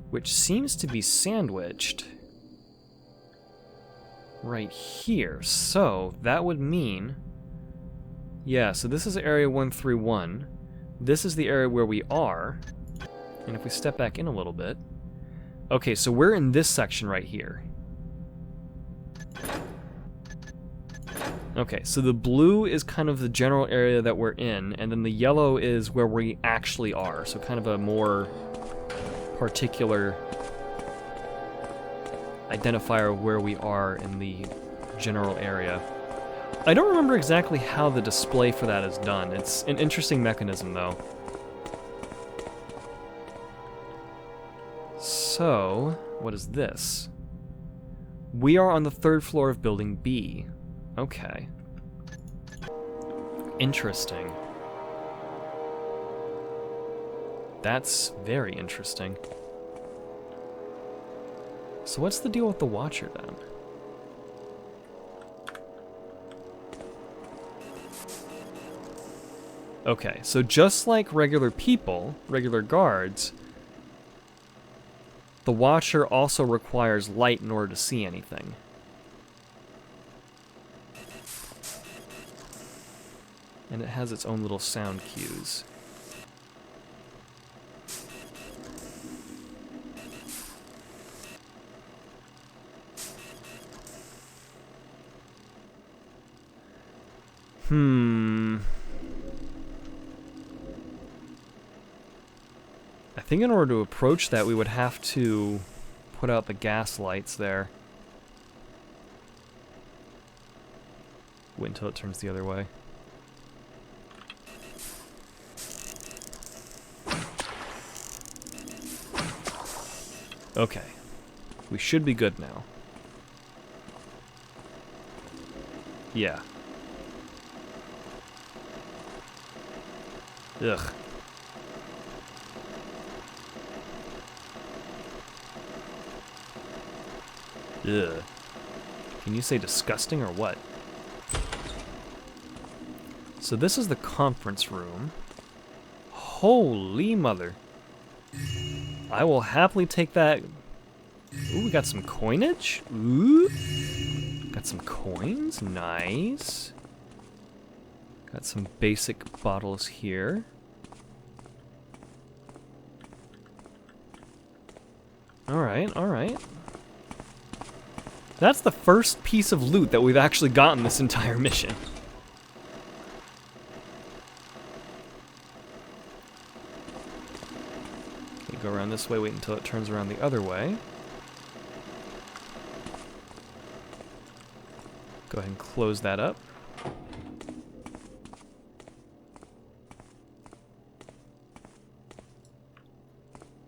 Which seems to be sandwiched right here. So that would mean... Yeah, so this is area 131. This is the area where we are. And if we step back in a little bit... Okay, so we're in this section right here. Okay, so the blue is kind of the general area that we're in, and then the yellow is where we actually are, so kind of a more particular identifier of where we are in the general area. I don't remember exactly how the display for that is done. It's an interesting mechanism, though. So, what is this? We are on the 3rd floor of Building B. Okay. Interesting. That's very interesting. So what's the deal with the Watcher, then? Okay, so just like regular people, regular guards, the Watcher also requires light in order to see anything. And it has its own little sound cues. I think in order to approach that, we would have to put out the gas lights there. Wait until it turns the other way. Okay. We should be good now. Yeah. Ugh. Ugh. Can you say disgusting or what? So this is the conference room. Holy mother. I will happily take that. Ooh, we got some coinage. Ooh. Got some coins. Nice. Got some basic bottles here. Alright, alright. That's the first piece of loot that we've actually gotten this entire mission. Okay, go around this way, wait until it turns around the other way. Go ahead and close that up.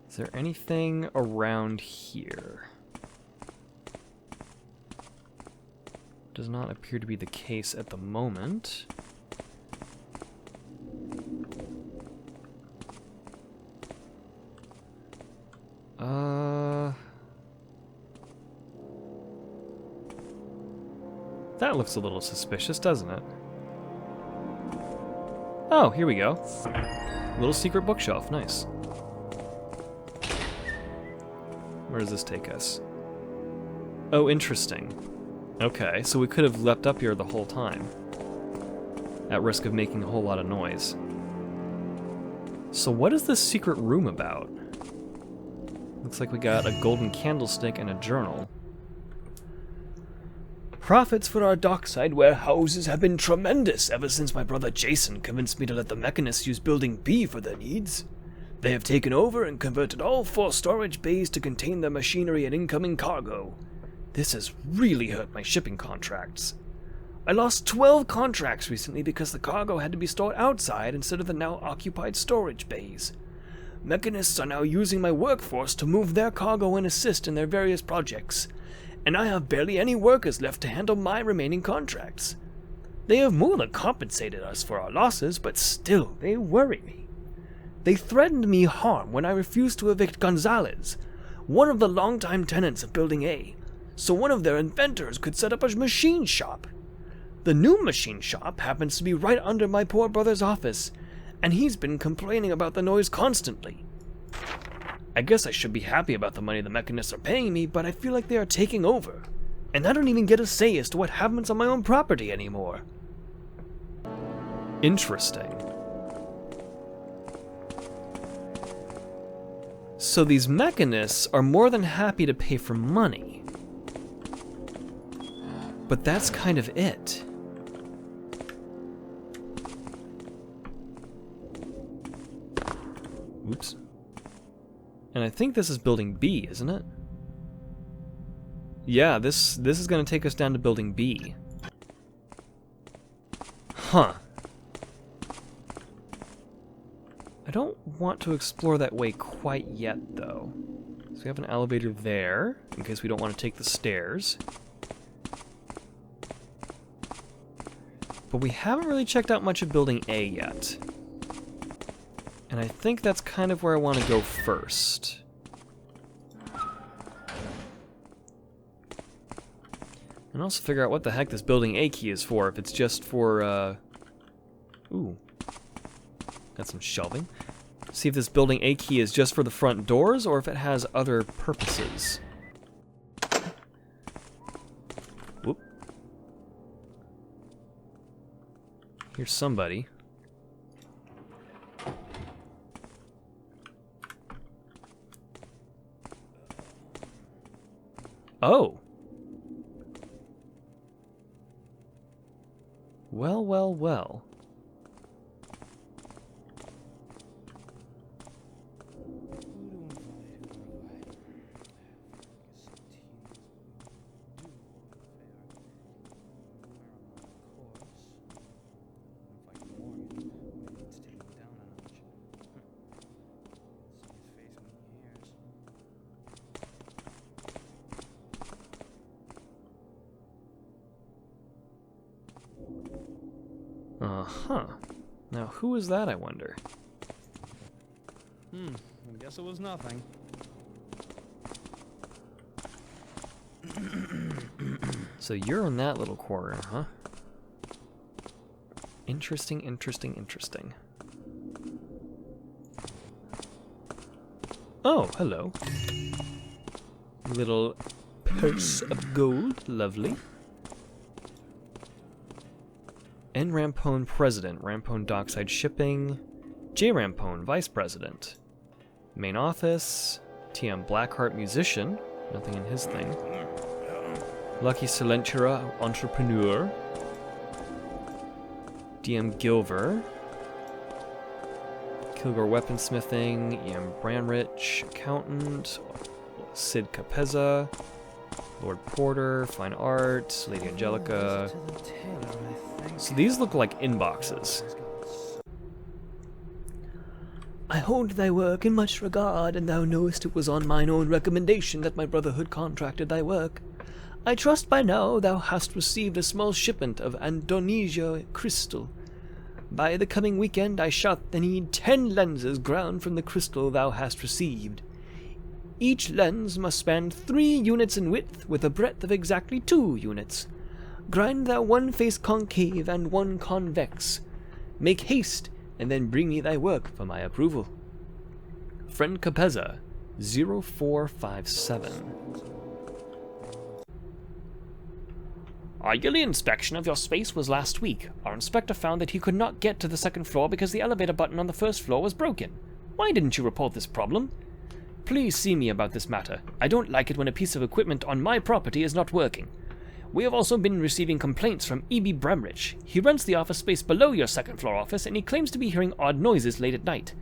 Is there anything around here? Does not appear to be the case at the moment. That looks a little suspicious, doesn't it? Oh, here we go. Little secret bookshelf, nice. Where does this take us? Oh, interesting. Okay, so we could have leapt up here the whole time, at risk of making a whole lot of noise. So what is this secret room about? Looks like we got a golden candlestick and a journal. Profits for our dockside warehouses have been tremendous ever since my brother Jason convinced me to let the Mechanists use Building B for their needs. They have taken over and converted all 4 storage bays to contain their machinery and incoming cargo. This has really hurt my shipping contracts. I lost 12 contracts recently because the cargo had to be stored outside instead of the now occupied storage bays. Mechanists are now using my workforce to move their cargo and assist in their various projects, and I have barely any workers left to handle my remaining contracts. They have more than compensated us for our losses, but still, they worry me. They threatened me harm when I refused to evict Gonzalez, one of the longtime tenants of Building A, so one of their inventors could set up a machine shop. The new machine shop happens to be right under my poor brother's office, and he's been complaining about the noise constantly. I guess I should be happy about the money the Mechanists are paying me, but I feel like they are taking over, and I don't even get a say as to what happens on my own property anymore. Interesting. So these Mechanists are more than happy to pay for money. But that's kind of it. Oops. And I think this is Building B, isn't it? Yeah, this is going to take us down to Building B. Huh. I don't want to explore that way quite yet, though. So we have an elevator there, in case we don't want to take the stairs. But we haven't really checked out much of Building A yet. And I think that's kind of where I want to go first. And also figure out what the heck this Building A key is for, if it's just for, ooh. Got some shelving. See if this Building A key is just for the front doors, or if it has other purposes. Whoop. Here's somebody. Oh. Well, well, well. Uh-huh. Now, who is that, I wonder? I guess it was nothing. So you're in that little corner, huh? Interesting, interesting, interesting. Oh, hello. Little purse of gold, lovely. N. Rampone, President. Rampone Dockside Shipping. J. Rampone, Vice President. Main Office. T.M. Blackheart, Musician. Nothing in his thing. Lucky Silentura, Entrepreneur. D.M. Gilver. Kilgore Weaponsmithing. E.M. Branrich, Accountant. Sid Capezza. Lord Porter, Fine Art. Lady Angelica. So these look like inboxes. I hold thy work in much regard, and thou knowest it was on mine own recommendation that my brotherhood contracted thy work. I trust by now thou hast received a small shipment of Andonesia crystal. By the coming weekend I shall need 10 lenses ground from the crystal thou hast received. Each lens must span 3 units in width, with a breadth of exactly 2 units. Grind thou 1 face concave and 1 convex. Make haste, and then bring me thy work for my approval. Friend Capeza, 0457. Our yearly inspection of your space was last week. Our inspector found that he could not get to the second floor because the elevator button on the first floor was broken. Why didn't you report this problem? Please see me about this matter. I don't like it when a piece of equipment on my property is not working. We have also been receiving complaints from E.B. Bramrich. He rents the office space below your second floor office and he claims to be hearing odd noises late at night.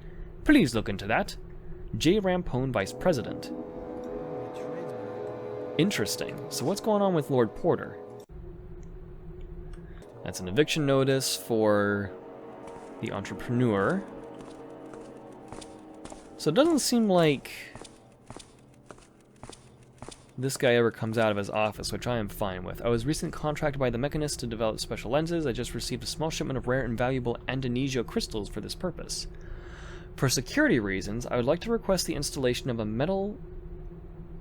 Please look into that. J. Rampone, Vice President. Interesting. So what's going on with Lord Porter? That's an eviction notice for the entrepreneur. So it doesn't seem like this guy ever comes out of his office, which I am fine with. I was recently contracted by the Mechanists to develop special lenses. I just received a small shipment of rare and valuable Andonesio crystals for this purpose. For security reasons, I would like to request the installation of a metal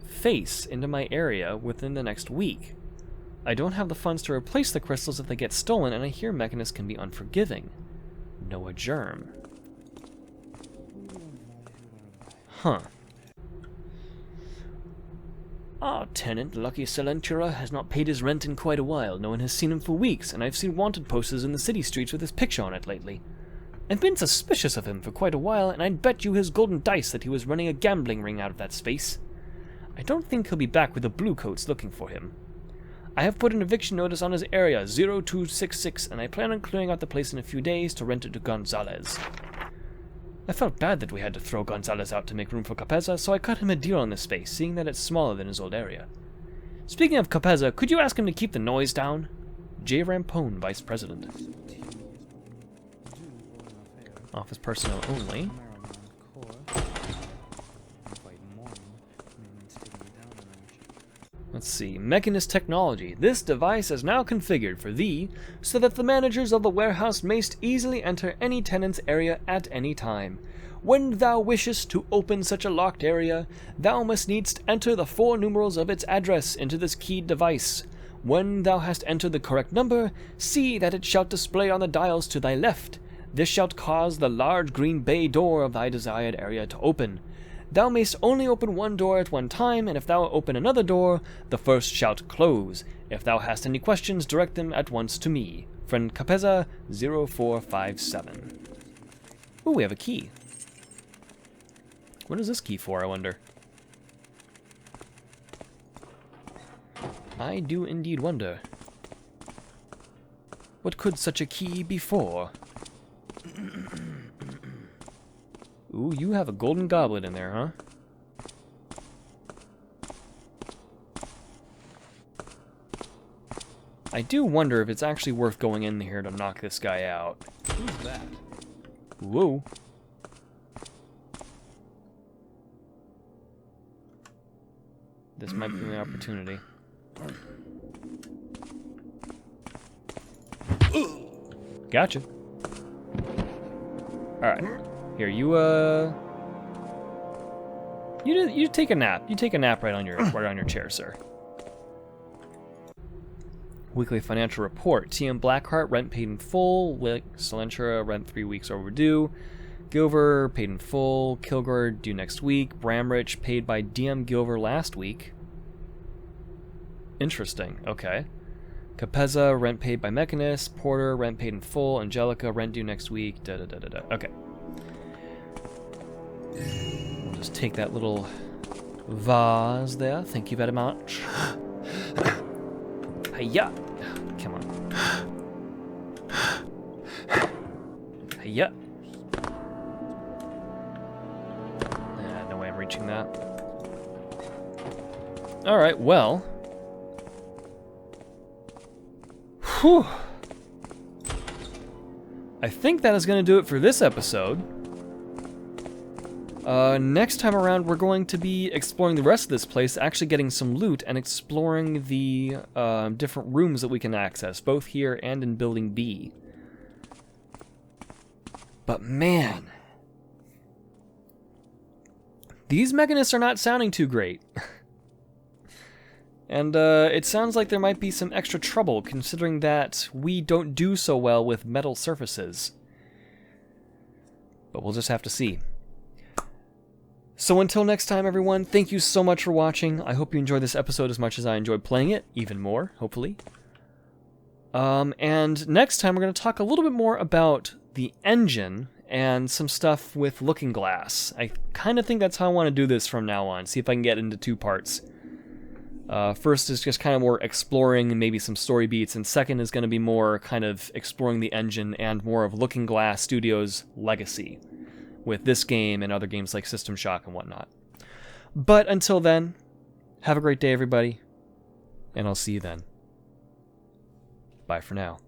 face into my area within the next week. I don't have the funds to replace the crystals if they get stolen, and I hear Mechanists can be unforgiving. Noah Germ. Huh. Our tenant, Lucky Salentura, has not paid his rent in quite a while. No one has seen him for weeks, and I've seen wanted posters in the city streets with his picture on it lately. I've been suspicious of him for quite a while, and I'd bet you his golden dice that he was running a gambling ring out of that space. I don't think he'll be back with the bluecoats looking for him. I have put an eviction notice on his area, 0266, and I plan on clearing out the place in a few days to rent it to Gonzalez. I felt bad that we had to throw Gonzalez out to make room for Capeza, so I cut him a deal on this space, seeing that it's smaller than his old area. Speaking of Capeza, could you ask him to keep the noise down? J. Rampone, Vice President. Office personnel only. Let's see. Mechanist technology. This device is now configured for thee, so that the managers of the warehouse mayst easily enter any tenant's area at any time. When thou wishest to open such a locked area, thou must needs enter the 4 numerals of its address into this keyed device. When thou hast entered the correct number, see that it shall display on the dials to thy left. This shall cause the large green bay door of thy desired area to open. Thou mayst only open one door at one time, and if thou open another door, the first shalt close. If thou hast any questions, direct them at once to me. Friend Capeza, 0457. Ooh, we have a key. What is this key for, I wonder? I do indeed wonder. What could such a key be for? Ooh, you have a golden goblet in there, huh? I do wonder if it's actually worth going in here to knock this guy out. Who's that? Whoa. This might be the opportunity. Gotcha. Alright. Here, you take a nap. You take a nap right on your chair, sir. Weekly financial report. TM Blackheart, rent paid in full. Salentura, rent 3 weeks overdue. Gilver, paid in full. Kilgore, due next week. Bramrich, paid by DM Gilver last week. Interesting. Okay. Capeza, rent paid by Mechanist. Porter, rent paid in full. Angelica, rent due next week. Da-da-da-da-da. Okay. We'll just take that little vase there. Thank you very much. Hiya. Come on. Hiya. No way I'm reaching that. Alright, well. Whew. I think that is going to do it for this episode. Next time around, we're going to be exploring the rest of this place, actually getting some loot, and exploring the different rooms that we can access, both here and in Building B. But man, these Mechanists are not sounding too great. And it sounds like there might be some extra trouble, considering that we don't do so well with metal surfaces. but we'll just have to see. So until next time, everyone, thank you so much for watching. I hope you enjoyed this episode as much as I enjoyed playing it, even more, hopefully. And next time we're going to talk a little bit more about the engine and some stuff with Looking Glass. I kind of think that's how I want to do this from now on, see if I can get into 2 parts. First is just kind of more exploring and maybe some story beats, and second is going to be more kind of exploring the engine and more of Looking Glass Studios' legacy with this game and other games like System Shock and whatnot. But until then, have a great day, everybody, and I'll see you then. Bye for now.